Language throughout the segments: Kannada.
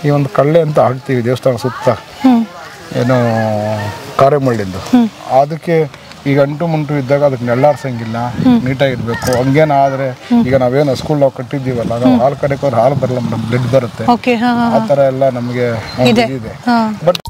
ಈ ಒಂದು ಕಳ್ಳೆ ಅಂತ ಹಾಕ್ತೀವಿ ದೇವಸ್ಥಾನ ಸುತ್ತ, ಏನೋ ಕಾರೆಮಳ್ಳಿಂದು. ಅದಕ್ಕೆ ಈಗ ಅಂಟು ಮುಂಟು ಇದ್ದಾಗ ಅದಕ್ಕೆ ನೆಳ್ಳಾರ್ಸಂಗಿಲ್ಲ, ನೀಟಾಗಿರ್ಬೇಕು. ಹಂಗೇನಾದ್ರೆ ಈಗ ನಾವೇನು ಸ್ಕೂಲ್ ನಾವು ಕಟ್ಟಿದ್ದೀವಲ್ಲ, ನಾವು ಹಾಲು ಕಡೆಗೆ ಹಾಲು ಬರಲ್ಲ ಮೇಡಮ್, ಬ್ಲಡ್ ಬರುತ್ತೆ. ಆ ಥರ ಎಲ್ಲ ನಮಗೆ ಇದೆ. ಬಟ್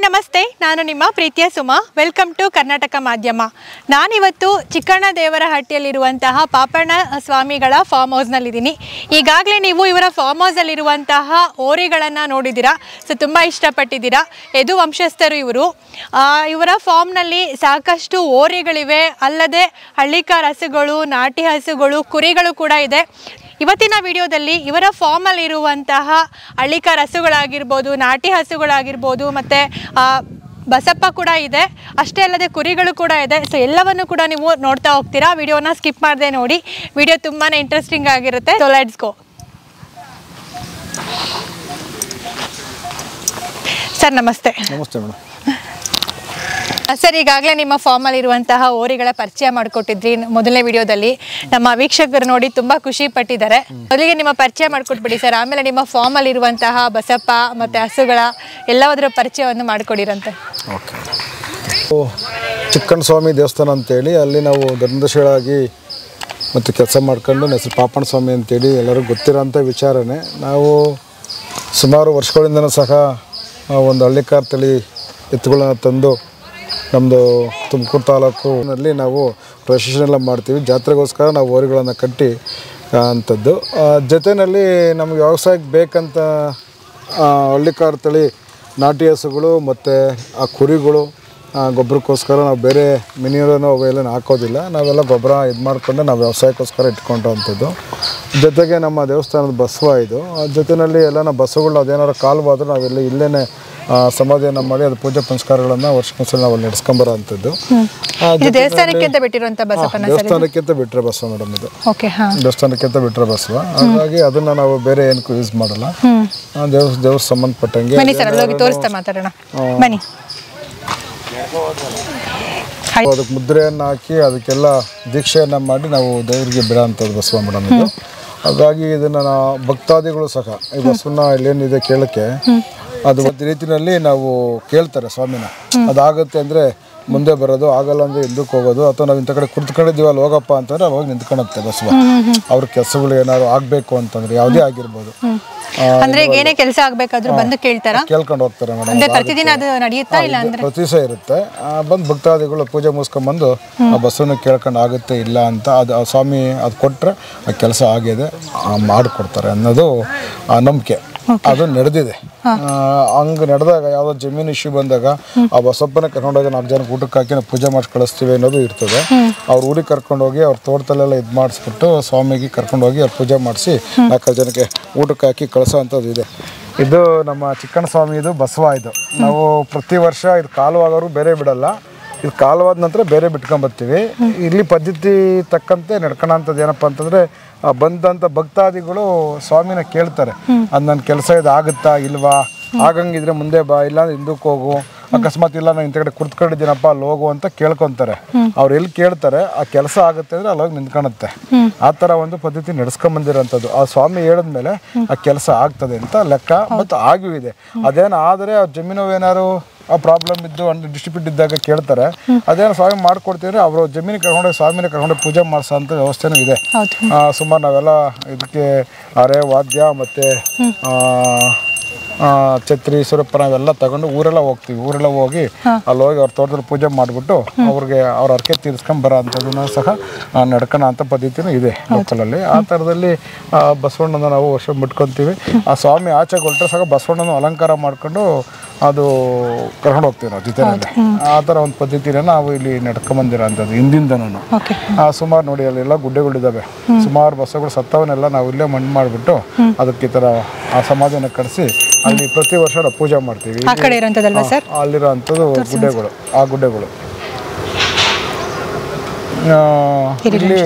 ನಮಸ್ತೆ, ನಾನು ನಿಮ್ಮ ಪ್ರೀತಿಯ ಸುಮಾ. ವೆಲ್ಕಮ್ ಟು ಕರ್ನಾಟಕ ಮಾಧ್ಯಮ. ನಾನಿವತ್ತು ಚಿಕ್ಕಣ್ಣದೇವರಹಟ್ಟಿಯಲ್ಲಿರುವಂತಹ ಪಾಪಣ್ಣ ಸ್ವಾಮಿಗಳ ಫಾರ್ಮ್ ಹೌಸ್ನಲ್ಲಿದ್ದೀನಿ. ಈಗಾಗಲೇ ನೀವು ಇವರ ಫಾರ್ಮ್ ಹೌಸಲ್ಲಿರುವಂತಹ ಓರಿಗಳನ್ನು ನೋಡಿದ್ದೀರಾ. ಸೊ ತುಂಬ ಇಷ್ಟಪಟ್ಟಿದ್ದೀರಾ. ಯದು ವಂಶಸ್ಥರು ಇವರು. ಇವರ ಫಾರ್ಮ್ನಲ್ಲಿ ಸಾಕಷ್ಟು ಓರಿಗಳಿವೆ, ಅಲ್ಲದೆ ಹಳ್ಳಿಕಾರ್ ಹಸುಗಳು, ನಾಟಿ ಹಸುಗಳು, ಕುರಿಗಳು ಕೂಡ ಇದೆ. ಇವತ್ತಿನ ವಿಡಿಯೋದಲ್ಲಿ ಇವರ ಫಾರ್ಮಲ್ಲಿರುವಂತಹ ಹಳ್ಳಿಕಾರ್ ಹಸುಗಳಾಗಿರ್ಬೋದು, ನಾಟಿ ಹಸುಗಳಾಗಿರ್ಬೋದು, ಮತ್ತು ಬಸಪ್ಪ ಕೂಡ ಇದೆ, ಅಷ್ಟೇ ಅಲ್ಲದೆ ಕುರಿಗಳು ಕೂಡ ಇದೆ. ಸೊ ಎಲ್ಲವನ್ನು ಕೂಡ ನೀವು ನೋಡ್ತಾ ಹೋಗ್ತೀರಾ. ವಿಡಿಯೋನ ಸ್ಕಿಪ್ ಮಾಡದೆ ನೋಡಿ, ವಿಡಿಯೋ ತುಂಬಾ ಇಂಟ್ರೆಸ್ಟಿಂಗ್ ಆಗಿರುತ್ತೆ. So let's go. ಸರ್ ನಮಸ್ತೆ. ನಮಸ್ತೆ ಮೇಡಮ್. ಸರ್, ಈಗಾಗಲೇ ನಿಮ್ಮ ಫಾರ್ಮಲ್ಲಿರುವಂತಹ ಓರಿಗಳ ಪರಿಚಯ ಮಾಡಿಕೊಟ್ಟಿದ್ರಿ ಮೊದಲನೇ ವಿಡಿಯೋದಲ್ಲಿ. ನಮ್ಮ ವೀಕ್ಷಕರು ನೋಡಿ ತುಂಬ ಖುಷಿ ಪಟ್ಟಿದ್ದಾರೆ. ಮೊದಲಿಗೆ ನಿಮ್ಮ ಪರಿಚಯ ಮಾಡಿಕೊಟ್ಬಿಡಿ ಸರ್, ಆಮೇಲೆ ನಿಮ್ಮ ಫಾರ್ಮಲ್ಲಿರುವಂತಹ ಬಸಪ್ಪ ಮತ್ತು ಹಸುಗಳ ಎಲ್ಲದರ ಪರಿಚಯವನ್ನು ಮಾಡಿಕೊಡಿರಂತೆ. ಓಕೆ. ಚಿಕ್ಕಣ್ಣ ಸ್ವಾಮಿ ದೇವಸ್ಥಾನ ಅಂತೇಳಿ ಅಲ್ಲಿ ನಾವು ಧರ್ಮದಶಿಗಳಾಗಿ ಮತ್ತು ಕೆಲಸ ಮಾಡ್ಕೊಂಡು ನನ್ನ ಹೆಸರು ಪಾಪಣ್ಣ ಸ್ವಾಮಿ ಅಂತೇಳಿ ಎಲ್ಲರಿಗೂ ಗೊತ್ತಿರೋಂಥ ವಿಚಾರನೇ. ನಾವು ಸುಮಾರು ವರ್ಷಗಳಿಂದನೂ ಸಹ ಒಂದು ಹಳ್ಳಿಕಾರ್ ತಳಿ ಎತ್ತುಗಳನ್ನ ತಂದು ನಮ್ಮದು ತುಮಕೂರು ತಾಲೂಕಿನಲ್ಲಿ ನಾವು ಪ್ರೊಸೆಷನ್ ಎಲ್ಲ ಮಾಡ್ತೀವಿ. ಜಾತ್ರೆಗೋಸ್ಕರ ನಾವು ಓರಿಗಳನ್ನು ಕಟ್ಟಿ ಅಂಥದ್ದು. ಜೊತೆಯಲ್ಲಿ ನಮಗೆ ವ್ಯವಸಾಯಕ್ಕೆ ಬೇಕಂತ ಹಳ್ಳಿಕಾರ್ ತಳಿ ನಾಟಿ ಹಸುಗಳು ಮತ್ತು ಆ ಕುರಿಗಳು ಗೊಬ್ಬರಕ್ಕೋಸ್ಕರ ನಾವು ಬೇರೆ ಮಿನಿಯರನ್ನು ಅವೆಲ್ಲ ಹಾಕೋದಿಲ್ಲ. ನಾವೆಲ್ಲ ಗೊಬ್ಬರ ಇದು ಮಾಡಿಕೊಂಡು ನಾವು ವ್ಯವಸಾಯಕ್ಕೋಸ್ಕರ ಇಟ್ಕೊಂಡಂಥದ್ದು. ಜೊತೆಗೆ ನಮ್ಮ ದೇವಸ್ಥಾನದ ಬಸವ ಇದು. ಜೊತೆಯಲ್ಲಿ ಎಲ್ಲ ನಾವು ಬಸವಗಳು ಅದೇನಾದ್ರು ಕಾಲವಾದರೂ ನಾವೆಲ್ಲ ಇಲ್ಲೇ ಸಮಾಧಿಯನ್ನು ಮಾಡಿ ಅದು ಪೂಜೆ ಪುನಸ್ಕಾರಗಳನ್ನು ವರ್ಷಕ್ಕೊಂದ್ಸಲ ನಾವು ನಡೆಸ್ಕೊಂಬರೋ ಅಂಥದ್ದು. ದೇವಸ್ಥಾನಕ್ಕಿಂತ ಬಿಟ್ಟರೆ ಬಸವ ಮೇಡಮ್ ಇದು. ದೇವಸ್ಥಾನಕ್ಕಿಂತ ಬಿಟ್ಟರೆ ಬಸವ. ಹಾಗಾಗಿ ಅದನ್ನು ನಾವು ಬೇರೆ ಏನಕ್ಕೂ ಯೂಸ್ ಮಾಡಲ್ಲ. ದೇವ್ರ ಸಂಬಂಧಪಟ್ಟಂಗೆ ಅದಕ್ಕೆ ಮುದ್ರೆಯನ್ನು ಹಾಕಿ ಅದಕ್ಕೆಲ್ಲ ದೀಕ್ಷೆಯನ್ನು ಮಾಡಿ ನಾವು ದೇವರಿಗೆ ಬಿಡೋ ಅಂಥದ್ದು ಬಸವ ಮೇಡಮ್ ಇದು. ಹಾಗಾಗಿ ಇದನ್ನು ಭಕ್ತಾದಿಗಳು ಸಹ ಈ ಬಸವನ್ನ ಇಲ್ಲೇನಿದೆ ಕೇಳೋಕ್ಕೆ ಅದು ಒಂದು ರೀತಿಯಲ್ಲಿ ನಾವು ಕೇಳ್ತಾರೆ ಸ್ವಾಮಿನ. ಅದಾಗುತ್ತೆ ಅಂದರೆ ಮುಂದೆ ಬರೋದು, ಆಗಲ್ಲ ಅಂದರೆ ಹಿಂದಕ್ಕೆ ಹೋಗೋದು, ಅಥವಾ ನಾವು ಇಂಥ ಕಡೆ ಕುರ್ತ್ಕೊಂಡಿದ್ದೀವಿ ಅಲ್ಲಿ ಹೋಗಪ್ಪ ಅಂತಂದರೆ ಅವಾಗ ನಿಂತ್ಕೊಳುತ್ತೆ ಬಸವ. ಅವ್ರ ಕೆಲಸಗಳು ಏನಾದ್ರು ಆಗಬೇಕು ಅಂತಂದರೆ ಯಾವುದೇ ಆಗಿರ್ಬೋದು, ಅಂದ್ರೆ ಏನೇ ಕೆಲಸ ಆಗಬೇಕಾದ್ರೂ ಬಂದು ಕೇಳ್ತಾರ, ಕೇಳ್ಕೊಂಡು ಹೋಗ್ತಾರೆ ಮೇಡಮ್. ಪ್ರತಿದಿನ ಅದು ನಡೆಯುತ್ತಾ ಇಲ್ಲ ಅಂದ್ರೆ ಪ್ರತಿ ದಿವಸ ಇರುತ್ತೆ. ಬಂದು ಭಕ್ತಾದಿಗಳು ಪೂಜೆ ಮುಗಿಸ್ಕೊಂಡ್ಬಂದು ಆ ಬಸವನ್ನ ಕೇಳ್ಕೊಂಡು ಆಗುತ್ತೆ ಇಲ್ಲ ಅಂತ ಅದು ಸ್ವಾಮಿ ಅದು ಕೊಟ್ಟರೆ ಆ ಕೆಲಸ ಆಗಿದೆ ಮಾಡಿಕೊಡ್ತಾರೆ ಅನ್ನೋದು ಆ ನಂಬಿಕೆ. ಅದು ನಡೆದಿದೆ. ಹಂಗೆ ನಡೆದಾಗ ಯಾವುದೋ ಜಮೀನು ಇಶ್ಯೂ ಬಂದಾಗ ಆ ಬಸಪ್ಪನ ಕರ್ಕೊಂಡೋಗಿ 4 ಜನಕ್ಕೆ ಊಟಕ್ಕೆ ಹಾಕಿ ನಾವು ಪೂಜೆ ಮಾಡಿ ಕಳಿಸ್ತೀವಿ ಅನ್ನೋದು ಇರ್ತದೆ. ಅವ್ರ ಊರಿಗೆ ಕರ್ಕೊಂಡೋಗಿ ಅವ್ರ ತೋಟದಲ್ಲೆಲ್ಲ ಇದು ಮಾಡಿಸ್ಬಿಟ್ಟು ಸ್ವಾಮಿಗೆ ಕರ್ಕೊಂಡೋಗಿ ಅವ್ರು ಪೂಜೆ ಮಾಡಿಸಿ 4 ಜನಕ್ಕೆ ಊಟಕ್ಕೆ ಹಾಕಿ ಕಳಿಸೋ ಅಂಥದ್ದು ಇದೆ. ಇದು ನಮ್ಮ ಚಿಕ್ಕಣ್ಣ ಸ್ವಾಮಿ ಇದು ಬಸವ. ಇದು ನಾವು ಪ್ರತಿ ವರ್ಷ ಇದು ಕಾಲವಾಗೋರು ಬೇರೆ ಬಿಡಲ್ಲ. ಇದು ಕಾಲವಾದ ನಂತರ ಬೇರೆ ಬಿಟ್ಕೊಂಬರ್ತೀವಿ. ಇಲ್ಲಿ ಪದ್ಧತಿ ತಕ್ಕಂತೆ ನಡ್ಕೊಳ್ಳೋಂಥದ್ದು ಏನಪ್ಪ ಅಂತಂದರೆ ಬಂದಂಥ ಭಕ್ತಾದಿಗಳು ಸ್ವಾಮಿನ ಕೇಳ್ತಾರೆ, ಅದು ನನ್ನ ಕೆಲಸ ಇದು ಆಗುತ್ತಾ ಇಲ್ವಾ, ಆಗಂಗಿದ್ರೆ ಮುಂದೆ ಬಾ, ಇಲ್ಲಾಂದ್ರೆ ಹಿಂದಕ್ಕೆ ಹೋಗು, ಅಕಸ್ಮಾತ್ ಇಲ್ಲ ನಾನು ಇಂಥ ಕಡೆ ಕುರ್ತ್ಕೊಂಡಿದ್ದೀನಪ್ಪ ಅಲ್ಲಿ ಹೋಗು ಅಂತ ಕೇಳ್ಕೊತಾರೆ. ಅವ್ರು ಎಲ್ಲಿ ಕೇಳ್ತಾರೆ ಆ ಕೆಲಸ ಆಗುತ್ತೆ ಅಂದರೆ ಅಲ್ಲಿ ಹೋಗಿ ನಿಂತ್ಕೊಳುತ್ತೆ. ಆ ಥರ ಒಂದು ಪದ್ಧತಿ ನಡೆಸ್ಕೊಂಬಂದಿರೋಂಥದ್ದು. ಆ ಸ್ವಾಮಿ ಹೇಳಿದ್ಮೇಲೆ ಆ ಕೆಲಸ ಆಗ್ತದೆ ಅಂತ ಲೆಕ್ಕ. ಮತ್ತು ಆಗಿಯೂ ಇದೆ. ಅದೇನು ಆದರೆ ಆ ಜಮೀನು ಏನಾದ್ರು ಆ ಪ್ರಾಬ್ಲಮ್ ಇದ್ದು ಡಿಸ್ಟ್ರಿಬ್ಯೂಟ್ ಇದ್ದಾಗ ಕೇಳ್ತಾರೆ, ಅದೇನೋ ಸ್ವಾಮಿ ಮಾಡ್ಕೊಡ್ತೀವಿ. ಅವರು ಜಮೀನಿಗೆ ಕರ್ಕೊಂಡೋಗಿ ಸ್ವಾಮಿನ ಕರ್ಕೊಂಡೋಗಿ ಪೂಜೆ ಮಾಡಿಸೋ ಅಂಥ ವ್ಯವಸ್ಥೆನೂ ಇದೆ. ಸುಮಾರು ನಾವೆಲ್ಲ ಇದಕ್ಕೆ ಅರೆ ವಾದ್ಯ ಮತ್ತು ಛತ್ರಿ ಸುರಪ್ಪ ನಾವೆಲ್ಲ ತಗೊಂಡು ಊರೆಲ್ಲ ಹೋಗ್ತೀವಿ. ಊರೆಲ್ಲ ಹೋಗಿ ಅಲ್ಲಿ ಹೋಗಿ ಅವ್ರ ತೋಟದಲ್ಲಿ ಪೂಜೆ ಮಾಡಿಬಿಟ್ಟು ಅವ್ರಿಗೆ ಅವ್ರ ಹರಕೆ ತೀರಿಸ್ಕೊಂಬರೋ ಅಂಥದ್ದನ್ನು ಸಹ ನಡ್ಕೊಳ್ಳೋ ಅಂಥ ಪದ್ಧತಿನೂ ಇದೆ ಲೋಕಲಲ್ಲಿ. ಆ ಥರದಲ್ಲಿ ಬಸವಣ್ಣನ ನಾವು ವರ್ಷ ಮುಟ್ಕೊತೀವಿ. ಆ ಸ್ವಾಮಿ ಆಚೆ ಹೊರಟ್ರೆ ಸಹ ಬಸವಣ್ಣನ ಅಲಂಕಾರ ಮಾಡ್ಕೊಂಡು ಅದು ಕರ್ಕೊಂಡು ಹೋಗ್ತೀವಿ ನಾವು ಜೊತೆಯಲ್ಲಿ. ಆ ಥರ ಒಂದು ಪದ್ಧತಿನ ನಾವು ಇಲ್ಲಿ ನಡ್ಕೊಂಬಂದಿರೋ ಅಂಥದ್ದು ಹಿಂದಿಂದನೂ. ಸುಮಾರು ನೋಡಿ ಅಲ್ಲೆಲ್ಲ ಗುಡ್ಡೆಗಳಿದ್ದಾವೆ. ಸುಮಾರು ಬಸವಗಳು ಸತ್ತವನ್ನೆಲ್ಲ ನಾವು ಇಲ್ಲೇ ಮಣ್ಣು ಮಾಡಿಬಿಟ್ಟು ಅದಕ್ಕೆ ಈ ಥರ ಆ ಸಮಾಧಿನ ಕರೆಸಿ ಅಲ್ಲಿ ಪ್ರತಿ ವರ್ಷ ನಾವು ಪೂಜೆ ಮಾಡ್ತೀವಿ. ಅಲ್ಲಿರೋ ಅಂಥದ್ದು ಗುಡ್ಡೆಗಳು. ಆ ಗುಡ್ಡೆಗಳು ಇಲ್ಲಿ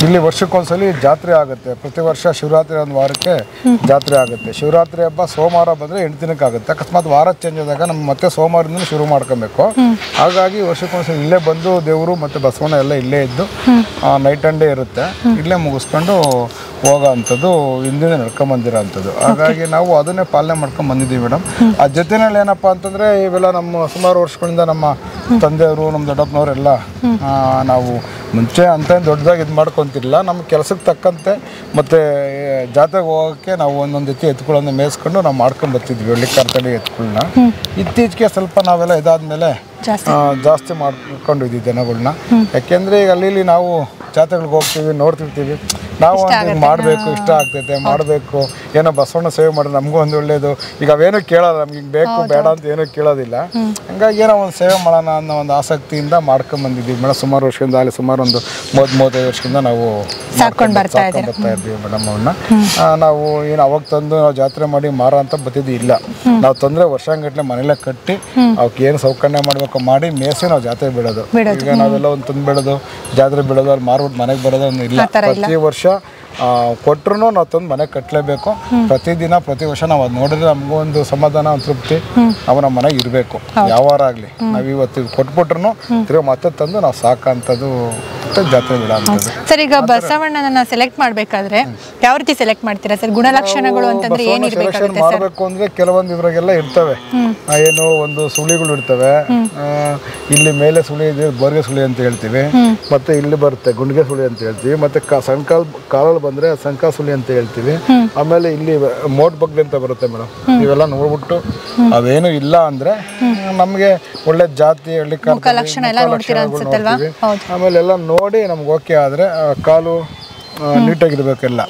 ಇಲ್ಲಿ ವರ್ಷಕ್ಕೊಂದ್ಸಲಿ ಜಾತ್ರೆ ಆಗುತ್ತೆ. ಪ್ರತಿ ವರ್ಷ ಶಿವರಾತ್ರಿ ಒಂದು ವಾರಕ್ಕೆ ಜಾತ್ರೆ ಆಗುತ್ತೆ. ಶಿವರಾತ್ರಿ ಹಬ್ಬ ಸೋಮವಾರ ಬಂದರೆ 8 ದಿನಕ್ಕೆ ಆಗುತ್ತೆ. ಅಕಸ್ಮಾತ್ ವಾರ ಚೇಂಜ್ ಆದಾಗ ನಮ್ಮ ಮತ್ತೆ ಸೋಮವಾರದಿಂದ ಶುರು ಮಾಡ್ಕೊಬೇಕು. ಹಾಗಾಗಿ ವರ್ಷಕ್ಕೊಂದ್ಸಲಿ ಇಲ್ಲೇ ಬಂದು ದೇವರು ಮತ್ತು ಬಸವಣ್ಣ ಎಲ್ಲ ಇಲ್ಲೇ ಇದ್ದು ನೈಟ್ ಆ್ಯಂಡ್ ಡೇ ಇರುತ್ತೆ. ಇಲ್ಲೇ ಮುಗಿಸ್ಕೊಂಡು ಹೋಗೋ ಅಂಥದ್ದು ಹಿಂದಿನ ನಡ್ಕೊಂಬಂದಿರೋ ಅಂಥದ್ದು. ಹಾಗಾಗಿ ನಾವು ಅದನ್ನೇ ಪಾಲನೆ ಮಾಡ್ಕೊಂಡು ಬಂದಿದ್ದೀವಿ ಮೇಡಮ್. ಆ ಜೊತೆಯಲ್ಲಿ ಏನಪ್ಪ ಅಂತಂದರೆ ಇವೆಲ್ಲ ನಮ್ಮ ಸುಮಾರು ವರ್ಷಗಳಿಂದ ನಮ್ಮ ತಂದೆಯವರು ನಮ್ಮ ದೊಡ್ಡಪ್ಪನವರೆಲ್ಲ ನಾವು ಮುಂಚೆ ಅಂತ ದೊಡ್ಡದಾಗಿ ಇದು ಮಾಡ್ಕೊತಿರಲಿಲ್ಲ. ನಮ್ಮ ಕೆಲಸಕ್ಕೆ ತಕ್ಕಂತೆ ಮತ್ತು ಜಾತ್ರೆಗೆ ಹೋಗೋಕ್ಕೆ ನಾವು ಒಂದೊಂದು ಎತ್ತಿ ಎತ್ಕೊಳ್ಳೋದನ್ನ ಮೇಯಿಸ್ಕೊಂಡು ನಾವು ಮಾಡ್ಕೊಂಡು ಬರ್ತಿದ್ವಿ ಹಳ್ಳಿ ಕಾರ್ಕಡಿ ಎತ್ಗಳನ್ನ. ಇತ್ತೀಚೆಗೆ ಸ್ವಲ್ಪ ನಾವೆಲ್ಲ ಇದಾದಮೇಲೆ ಜಾಸ್ತಿ ಮಾಡ್ಕೊಂಡಿದ್ದೀವಿ ದನಗಳನ್ನ. ಯಾಕೆಂದರೆ ಈಗ ಅಲ್ಲಿ ನಾವು ಜಾತ್ರೆಗಳಿಗೆ ಹೋಗ್ತೀವಿ, ನೋಡ್ತಿರ್ತೀವಿ, ನಾವು ಮಾಡಬೇಕು, ಇಷ್ಟ ಆಗ್ತೈತೆ, ಮಾಡಬೇಕು, ಏನೋ ಬಸವಣ್ಣ ಸೇವೆ ಮಾಡೋದು ನಮಗೂ ಒಂದು ಒಳ್ಳೆಯದು. ಈಗ ಅವೇನೂ ಕೇಳೋಲ್ಲ, ನಮ್ಗೆ ಹಿಂಗೆ ಬೇಕು ಬೇಡ ಅಂತ ಏನೂ ಕೇಳೋದಿಲ್ಲ. ಹಂಗಾಗಿ ಏನೋ ಒಂದು ಸೇವೆ ಮಾಡೋಣ ಅನ್ನೋ ಒಂದು ಆಸಕ್ತಿಯಿಂದ ಮಾಡ್ಕೊಂಬಂದಿದ್ದೀವಿ ಮೇಡಮ್. ಸುಮಾರು ವರ್ಷದಿಂದ ಅಲ್ಲಿ ಸುಮಾರು ಒಂದು 30-35 ವರ್ಷದಿಂದ ನಾವು ಸಾಕೊಂಡು ಬರ್ತಾ ಇದ್ದೀವಿ ಮೇಡಮ್. ಅವನ್ನ ನಾವು ಏನು ಅವಾಗ ತಂದು ನಾವು ಜಾತ್ರೆ ಮಾಡಿ ಮಾರೋ ಅಂತ ಬತ್ತಿದ್ದು ಇಲ್ಲ. ನಾವು ತಂದರೆ ವರ್ಷಾಂಗಟ್ಲೆ ಮನೆಯಲ್ಲೇ ಕಟ್ಟಿ ಅವಕ್ಕೆ ಏನು ಸೌಕರ್ಯ ಮಾಡಬೇಕು ಮಾಡಿ ಮೇಸಿ ನಾವು ಜಾತ್ರೆ ಬಿಡೋದು. ಈಗ ನಾವೆಲ್ಲ ಒಂದು ತಂದು ಬಿಡೋದು, ಜಾತ್ರೆ ಬಿಡೋದು, ಅಲ್ಲಿ ಮಾರ್ಬಿಟ್ಟು ಮನೆಗೆ ಬರೋದು ಒಂದು ಇಲ್ಲ. ಪ್ರತಿ ವರ್ಷ ಕೊಟ್ಟರು ನಾವು ತಂದು ಮನೆಗೆ ಕಟ್ಟಲೇಬೇಕು. ಪ್ರತಿದಿನ ಪ್ರತಿ ವರ್ಷ ನಾವು ಅದು ನೋಡಿದ್ರೆ ನಮಗೂ ಒಂದು ಸಮಾಧಾನ, ಒಂದು ತೃಪ್ತಿ, ಅವನ ಮನೆಗೆ ಇರಬೇಕು. ಯಾವಾರ ಆಗಲಿ ನಾವು ಇವತ್ತು ಕೊಟ್ಬಿಟ್ರು ತಿರ್ಗಿ ಮತ್ತೆ ತಂದು ನಾವು ಸಾಕಂಥದ್ದು ಜಾತ್ರೆ ಬಿಡ ಅಂತದ್ದು. ಸರ್, ಈಗ ಬಸವಣ್ಣನ ಸೆಲೆಕ್ಟ್ ಮಾಡಬೇಕಾದ್ರೆ ಯಾವ ರೀತಿ ಸೆಲೆಕ್ಟ್ ಮಾಡ್ತೀರಾ ಸರ್? ಗುಣಲಕ್ಷಣಗಳು ಅಂತಂದ್ರೆ ಏನು ಇರಬೇಕಾಗುತ್ತೆ ಸರ್? ಮಾಡಬೇಕು ಅಂದ್ರೆ ಕೆಲವೊಂದು ಇದ್ರಾಗೆಲ್ಲ ಇರ್ತವೆ. ಏನು ಒಂದು ಸುಳಿಗಳು ಇರ್ತವೆ. ಇಲ್ಲಿ ಮೇಲೆ ಸುಳಿ ಇದೆ, ಬೋರ್ಗೆ ಸುಳಿ ಅಂತ ಹೇಳ್ತೀವಿ. ಮತ್ತೆ ಇಲ್ಲಿ ಬರುತ್ತೆ ಗುಂಡಿಗೆ ಸುಳಿ ಅಂತ ಹೇಳ್ತೀವಿ. ಮತ್ತೆ ಕಾಲಲ್ಲಿ ಬಂದ್ರೆ ಸಂಕ ಸುಳಿ ಅಂತ ಹೇಳ್ತೀವಿ. ಆಮೇಲೆ ಇಲ್ಲಿ ಮೋಟ್ ಬಗ್ಲಿ ಅಂತ ಬರುತ್ತೆ ಮೇಡಮ್. ಇವೆಲ್ಲ ನೋಡ್ಬಿಟ್ಟು ಅವೇನು ಇಲ್ಲ ಅಂದ್ರೆ ನಮ್ಗೆ ಒಳ್ಳೆ ಜಾತಿ ಹಳ್ಳಿ ಲಕ್ಷಣ ಎಲ್ಲ ನೋಡ್ತೀರಾ ಅನ್ಸುತ್ತಲ್ವಾ? ಆಮೇಲೆ ಎಲ್ಲ ನೋಡಿ ನಮ್ಗೆ ಓಕೆ ಆದರೆ ಕಾಲು ನೀಟಾಗಿರ್ಬೇಕೆಲ್ಲ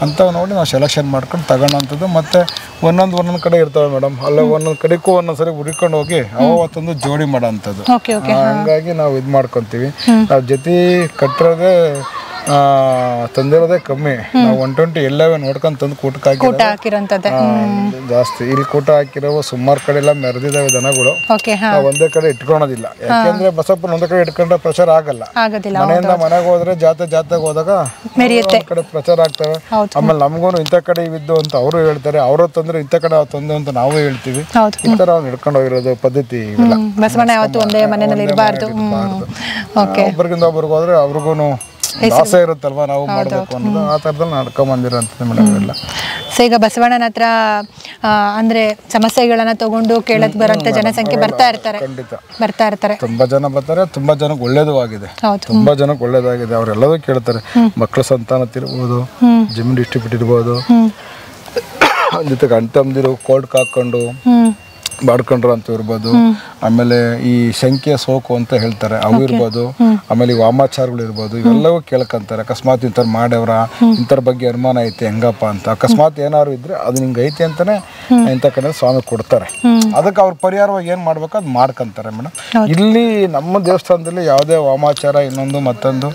ಅಂತ ನೋಡಿ ನಾವು ಸೆಲೆಕ್ಷನ್ ಮಾಡ್ಕೊಂಡು ತಗೊಳ್ಳೋಂಥದ್ದು. ಮತ್ತು ಒಂದೊಂದು ಕಡೆ ಇರ್ತವೆ ಮೇಡಮ್. ಅಲ್ಲ ಒಂದೊಂದು ಕಡೆಗೂ ಒಂದೊಂದ್ಸರಿ ಹುಡ್ಕೊಂಡು ಹೋಗಿ ಅವತ್ತೊಂದು ಜೋಡಿ ಮಾಡೋ ಅಂಥದ್ದು. ಹಂಗಾಗಿ ನಾವು ಇದು ಮಾಡ್ಕೊತೀವಿ. ನಾವು ಜೊತೆ ಕಟ್ಟಿರೋದೇ ತಂದಿರೋದೇ ಕಮ್ಮಿ. ನಾವು 120 ಎಲ್ಲವೇ ನೋಡ್ಕೊಂಡು ತಂದು ಕೂಟ ಹಾಕಿರೋಂಥದ್ದು ಜಾಸ್ತಿ. ಇಲ್ಲಿ ಕೂಟ ಹಾಕಿರೋ ಸುಮಾರು ಕಡೆ ಎಲ್ಲ ಮೆರೆದಿದ್ದಾವೆ ದನಗಳು. ನಾವು ಒಂದೇ ಕಡೆ ಇಟ್ಕೊಳೋದಿಲ್ಲ. ಯಾಕೆಂದ್ರೆ ಬಸಪ್ಪನ ಒಂದೇ ಕಡೆ ಇಟ್ಕೊಂಡ್ರೆ ಪ್ರಚಾರ ಆಗಲ್ಲ. ಮನೆಯಿಂದ ಮನೆಗೆ ಹೋದ್ರೆ ಜಾತ್ರೆಗೆ ಹೋದಾಗ ಒಂದ್ ಕಡೆ ಪ್ರಚಾರ ಆಗ್ತವೆ. ಆಮೇಲೆ ನಮಗೂ ಇಂಥ ಕಡೆ ಇವಿದ್ದು ಅಂತ ಅವರು ಹೇಳ್ತಾರೆ. ಅವರು ತಂದ್ರೆ ಇಂಥ ಕಡೆ ನಾವು ತಂದೆ ಅಂತ ನಾವು ಹೇಳ್ತೀವಿ. ಈ ತರ ಅವ್ನು ಹಿಡ್ಕೊಂಡು ಹೋಗಿರೋದು ಪದ್ಧತಿ. ಒಬ್ಬರಿಗಿಂದ ಒಬ್ರಿಗೆ ಹೋದ್ರೆ ಅವ್ರಿಗೂ ಆಸೆ ಇರುತ್ತಲ್ವಾ ನಾವು ಮಾಡಬೇಕು ಅನ್ನೋದು. ಆ ಥರದಲ್ಲಿ ನಡ್ಕೊಂಬಂದಿರೋಂಥದ್ದು ಮೇಡಮ್ ಎಲ್ಲ. ಸೊ ಈಗ ಬಸವಣ್ಣನ ಹತ್ರ ಅಂದ್ರೆ ಸಮಸ್ಯೆಗಳನ್ನ ತಗೊಂಡು ಕೇಳಕ್ ಬರೋಂಥ ಜನಸಂಖ್ಯೆ ಬರ್ತಾ ಇರ್ತಾರೆ. ತುಂಬಾ ಜನ ಬರ್ತಾರೆ. ತುಂಬಾ ಜನಕ್ಕೆ ಒಳ್ಳೇದು ಆಗಿದೆ. ತುಂಬಾ ಜನಕ್ಕೆ ಒಳ್ಳೇದಾಗಿದೆ. ಅವರೆಲ್ಲದೂ ಕೇಳ್ತಾರೆ. ಮಕ್ಕಳ ಸಂತಾನ ಇರ್ಬೋದು, ಜಮೀನು ಡಿಸ್ಟ್ರಿಬ್ಯೂಟ್ ಇರ್ಬೋದು, ಜೊತೆಗೆ ಅಣ್ತಂದಿರು ಕೋರ್ಟ್ಗೆ ಹಾಕೊಂಡು ಬಾಡ್ಕೊಂಡ್ರು ಅಂತ ಇರ್ಬೋದು. ಆಮೇಲೆ ಈ ಶಂಖ್ಯ ಸೋಕು ಅಂತ ಹೇಳ್ತಾರೆ, ಅವು ಇರ್ಬೋದು. ಆಮೇಲೆ ಈ ವಾಮಾಚಾರಗಳು ಇರ್ಬೋದು. ಇವೆಲ್ಲವೂ ಕೇಳ್ಕೊಂತಾರೆ. ಅಕಸ್ಮಾತ್ ಇಂಥವ್ರು ಮಾಡ್ಯವ್ರ, ಇಂಥರ ಬಗ್ಗೆ ಅನುಮಾನ ಐತೆ ಹೆಂಗಪ್ಪ ಅಂತ. ಅಕಸ್ಮಾತ್ ಏನಾದ್ರು ಇದ್ರೆ ಅದು ನಿಂಗೆ ಐತೆ ಅಂತಾನೆ ಇಂಥ ಕಡೆ ಸ್ವಾಮಿ ಕೊಡ್ತಾರೆ. ಅದಕ್ಕೆ ಅವ್ರ ಪರಿಹಾರವಾಗಿ ಏನು ಮಾಡ್ಬೇಕು ಅದು ಮಾಡ್ಕೊಂತಾರೆ ಮೇಡಮ್. ಇಲ್ಲಿ ನಮ್ಮ ದೇವಸ್ಥಾನದಲ್ಲಿ ಯಾವುದೇ ವಾಮಾಚಾರ ಇನ್ನೊಂದು ಮತ್ತೊಂದು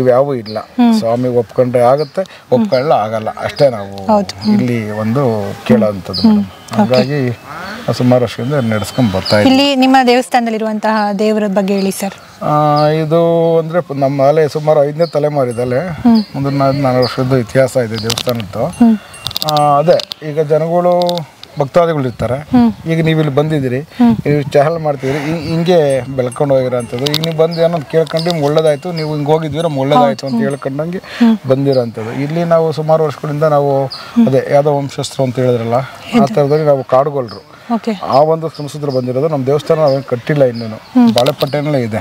ಇವ್ಯಾವೂ ಇಲ್ಲ. ಸ್ವಾಮಿ ಒಪ್ಕೊಂಡ್ರೆ ಆಗುತ್ತೆ, ಒಪ್ಕೊಳ್ಳ ಆಗಲ್ಲ ಅಷ್ಟೇ ನಾವು ಇಲ್ಲಿ ಒಂದು ಕೇಳೋವಂಥದ್ದು ಮೇಡಮ್. ಹಾಗಾಗಿ ಸುಮಾರು ವರ್ಷದಿಂದ ನಡೆಸ್ಕೊಂಡು ಬರ್ತಾ ಇದ್ದೀವಿ. ಇಲ್ಲಿ ನಿಮ್ಮ ದೇವಸ್ಥಾನದಲ್ಲಿರುವಂತಹ ದೇವರ ಬಗ್ಗೆ ಹೇಳಿ ಸರ್. ಇದು ಅಂದರೆ ನಮ್ಮ ಅಲೆ ಸುಮಾರು 5ನೇ ತಲೆಮಾರಿದಲ್ಲೇ ಒಂದು 14 ವರ್ಷದ ಇತಿಹಾಸ ಇದೆ ದೇವಸ್ಥಾನದ್ದು. ಅದೇ ಈಗ ಜನಗಳು ಭಕ್ತಾದಿಗಳು ಇರ್ತಾರೆ. ಈಗ ನೀವು ಇಲ್ಲಿ ಬಂದಿದ್ದೀರಿ, ನೀವು ಚಾನಲ್ ಮಾಡ್ತಿದ್ದೀರಿ, ಹಿಂಗೆ ಬೆಳ್ಕೊಂಡು ಹೋಗಿರೋಂಥದ್ದು. ಈಗ ನೀವು ಬಂದು ಏನೋ ಕೇಳ್ಕೊಂಡು ನಿಮ್ಗೆ ಒಳ್ಳೇದಾಯ್ತು, ನೀವು ಹಿಂಗೆ ಹೋಗಿದ್ವಿ ನಮ್ಗೆ ಒಳ್ಳೇದಾಯ್ತು ಅಂತ ಹೇಳ್ಕೊಂಡಂಗೆ ಬಂದಿರೋಂಥದ್ದು. ಇಲ್ಲಿ ನಾವು ಸುಮಾರು ವರ್ಷಗಳಿಂದ ನಾವು ಅದೇ ಯಾವುದೋ ವಂಶಸ್ಥರು ಅಂತ ಹೇಳಿದ್ರಲ್ಲ, ಆ ಥರದಲ್ಲಿ ನಾವು ಕಾಡುಗೊಳ್ರು ಆ ಒಂದು ಸಂಸದರು ಬಂದಿರೋದು. ನಮ್ಮ ದೇವಸ್ಥಾನ ನಾವೇನು ಕಟ್ಟಿಲ್ಲ, ಇನ್ನೇನು ಬಾಳೆಪಟ್ಟೆನಲ್ಲೇ ಇದೆ.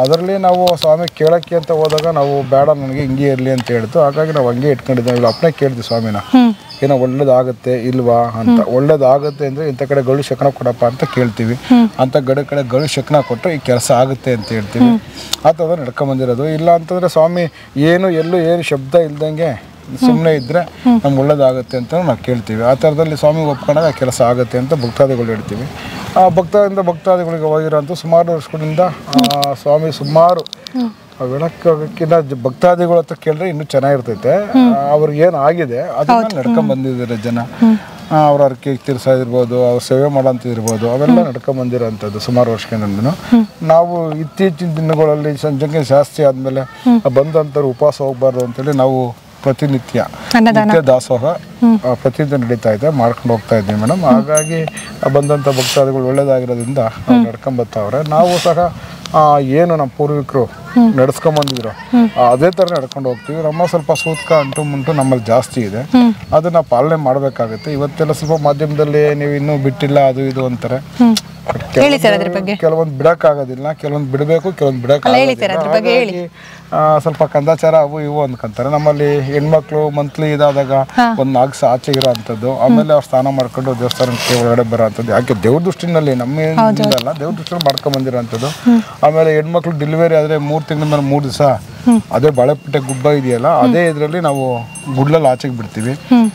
ಅದರಲ್ಲಿ ನಾವು ಸ್ವಾಮಿ ಕೇಳಕ್ಕೆ ಅಂತ ಹೋದಾಗ ನಾವು ಬೇಡ ನನಗೆ ಹಿಂಗೆ ಇರಲಿ ಅಂತ ಹೇಳ್ತು. ಹಾಗಾಗಿ ನಾವು ಹಂಗೆ ಇಟ್ಕೊಂಡಿದ್ದೀವಿ. ಇಲ್ಲಿ ಅಪ್ಪನೇ ಕೇಳ್ತೀವಿ ಸ್ವಾಮಿನ, ಏನೋ ಒಳ್ಳೇದಾಗುತ್ತೆ ಇಲ್ವಾ ಅಂತ. ಒಳ್ಳೇದಾಗುತ್ತೆ ಅಂದರೆ ಇಂಥ ಕಡೆ ಗಳು ಶಕನ ಕೊಡಪ್ಪ ಅಂತ ಕೇಳ್ತೀವಿ. ಅಂಥ ಕಡೆ ಗಳು ಶಕನ ಕೊಟ್ಟರೆ ಈ ಕೆಲಸ ಆಗುತ್ತೆ ಅಂತ ಹೇಳ್ತೀವಿ. ಆ ಥರ ನಡ್ಕೊಂಬಂದಿರೋದು. ಇಲ್ಲ ಅಂತಂದರೆ ಸ್ವಾಮಿ ಏನು ಎಲ್ಲೂ ಏನು ಶಬ್ದ ಇಲ್ದಂಗೆ ಸುಮ್ಮನೆ ಇದ್ದರೆ ನಮ್ಗೆ ಒಳ್ಳೇದಾಗುತ್ತೆ ಅಂತ ನಾವು ಕೇಳ್ತೀವಿ. ಆ ಥರದಲ್ಲಿ ಸ್ವಾಮಿ ಒಪ್ಕೊಂಡಾಗ ಕೆಲಸ ಆಗುತ್ತೆ ಅಂತ ಭಕ್ತಾದಿಗಳು ಹೇಳ್ತೀವಿ. ಆ ಭಕ್ತಾದಿಗಳಿಗೆ ಹೋಗಿರೋಂಥ ಸುಮಾರು ವರ್ಷಗಳಿಂದ ಸ್ವಾಮಿ ಸುಮಾರು ಬೆಳಕಿನ ಭಕ್ತಾದಿಗಳ ಹತ್ರ ಕೇಳಿದ್ರೆ ಇನ್ನೂ ಚೆನ್ನಾಗಿರ್ತೈತೆ. ಅವ್ರಿಗೆ ಏನು ಆಗಿದೆ ಅದನ್ನ ನಡ್ಕೊಂಡ್ ಬಂದಿದ್ದಾರೆ ಜನ. ಅವ್ರ ಅರ್ಕೆ ತೀರ್ಸೋದಿರ್ಬೋದು, ಅವ್ರ ಸೇವೆ ಮಾಡೋಂಥದ್ದಿರ್ಬೋದು, ಅವೆಲ್ಲ ನಡ್ಕೊಂಬಂದಿರೋಂಥದ್ದು ಸುಮಾರು ವರ್ಷಗಳಿಂದ. ನಾವು ಇತ್ತೀಚಿನ ದಿನಗಳಲ್ಲಿ ಸಂಖ್ಯೆ ಜಾಸ್ತಿ ಆದಮೇಲೆ ಬಂದಂಥವ್ರು ಉಪವಾಸ ಹೋಗ್ಬಾರ್ದು ಅಂತೇಳಿ ನಾವು ಪ್ರತಿನಿತ್ಯ ದಾಸೋಹ ಪ್ರತಿನಿತ್ಯ ನಡೀತಾ ಇದೆ, ಮಾಡ್ಕೊಂಡು ಹೋಗ್ತಾ ಇದ್ದೀವಿ ಮೇಡಮ್. ಹಾಗಾಗಿ ಬಂದಂಥ ಭಕ್ತಾದಿಗಳು ಒಳ್ಳೇದಾಗಿರೋದ್ರಿಂದ ಅವ್ರು ನಡ್ಕೊಂಬರ್ತಾವ್ರೆ. ನಾವು ಸಹ ಏನು ನಮ್ಮ ಪೂರ್ವಿಕರು ನಡೆಸ್ಕೊಂಬಂದಿದ್ರು ಅದೇ ಥರ ನಡ್ಕೊಂಡು ಹೋಗ್ತೀವಿ. ನಮ್ಮ ಸ್ವಲ್ಪ ಸೂತ್ಕ ಅಂಟು ಮುಂಟು ನಮ್ಮಲ್ಲಿ ಜಾಸ್ತಿ ಇದೆ, ಅದನ್ನು ಪಾಲನೆ ಮಾಡಬೇಕಾಗುತ್ತೆ. ಇವತ್ತೆಲ್ಲ ಸ್ವಲ್ಪ ಮಾಧ್ಯಮದಲ್ಲಿ ನೀವು ಇನ್ನೂ ಬಿಟ್ಟಿಲ್ಲ ಅದು ಇದು ಅಂತಾರೆ. ಕೆಲವೊಂದು ಬಿಡಕ್ಕಾಗೋದಿಲ್ಲ, ಕೆಲವೊಂದು ಬಿಡಬೇಕು, ಕೆಲವೊಂದು ಬಿಡಕ್ಕಾಗೋದಿಲ್ಲ. ಸ್ವಲ್ಪ ಕಂದಾಚಾರ ಅವು ಇವು ಅಂದ್ಕೊಂತಾರೆ. ನಮ್ಮಲ್ಲಿ ಹೆಣ್ಮಕ್ಳು ಮಂತ್ಲಿ ಇದಾದಾಗ ಒಂದು 4 ದಿವಸ ಆಚೆ ಇರೋ ಅಂಥದ್ದು, ಆಮೇಲೆ ಅವ್ರು ಸ್ನಾನ ಮಾಡ್ಕೊಂಡು ದೇವಸ್ಥಾನಕ್ಕೆ ಒಳಗಡೆ ಬರೋ ಅಂಥದ್ದು. ಯಾಕೆ ದೇವ್ರ ದೃಷ್ಟಿನಲ್ಲಿ ನಮ್ಮಿಂದಲ್ಲ, ದೇವ್ರ ದೃಷ್ಟಿಯಲ್ಲಿ ಮಾಡ್ಕೊಂಬಂದಿರೋ ಅಂಥದ್ದು. ಆಮೇಲೆ ಹೆಣ್ಮಕ್ಳು ಡೆಲಿವರಿ ಆದರೆ 3 ತಿಂಗಳ ಮೇಲೆ 3 ದಿವಸ ಅದೇ ಬಾಳೆಪಟ್ಟೆ ಗುಬ್ಬ ಇದೆಯಲ್ಲ, ಅದೇ ಇದರಲ್ಲಿ ನಾವು ಗುಡ್ಲಲ್ಲಿ ಆಚೆಗೆ ಬಿಡ್ತೀವಿ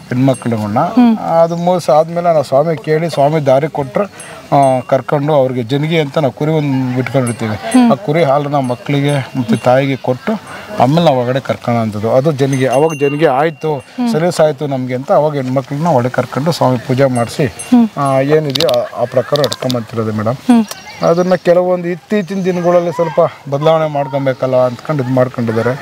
ಹೆಣ್ಮಕ್ಳುಗಳನ್ನ. ಅದು 3 ದಿವಸ ಆದಮೇಲೆ ನಾವು ಸ್ವಾಮಿ ಕೇಳಿ ಸ್ವಾಮಿ ದಾರಿ ಕೊಟ್ಟರೆ ಕರ್ಕೊಂಡು ಅವ್ರಿಗೆ ಜನಿಗೆ ಅಂತ ನಾವು ಕುರಿ ಒಂದು ಬಿಟ್ಕೊಂಡಿರ್ತೀವಿ. ಆ ಕುರಿ ಹಾಲನ್ನ ಮಕ್ಕಳಿಗೆ ಮತ್ತು ತಾಯಿಗೆ ಕೊಟ್ಟು ಆಮೇಲೆ ನಾವು ಹೊರಗಡೆ ಕರ್ಕೊಳ್ಳೋಂಥದ್ದು. ಅದು ಜನಿಗೆ. ಅವಾಗ ಜನಿಗೆ ಆಯಿತು, ಸರಿಸಾಯಿತು ನಮಗೆ ಅಂತ ಅವಾಗ ಹೆಣ್ಮಕ್ಳನ್ನ ಹೊರಗಡೆ ಕರ್ಕೊಂಡು ಸ್ವಾಮಿ ಪೂಜೆ ಮಾಡಿಸಿ ಏನಿದೆಯೋ ಆ ಪ್ರಕಾರ ನಡ್ಕೊಂಬಂತಿರೋದು ಮೇಡಮ್. ಅದನ್ನು ಕೆಲವೊಂದು ಇತ್ತೀಚಿನ ದಿನಗಳಲ್ಲಿ ಸ್ವಲ್ಪ ಬದಲಾವಣೆ ಮಾಡ್ಕೊಬೇಕಲ್ಲ ಅಂದ್ಕೊಂಡು ಇದು ಮಾಡ್ಕೊಂಡಿದ್ದಾರೆ.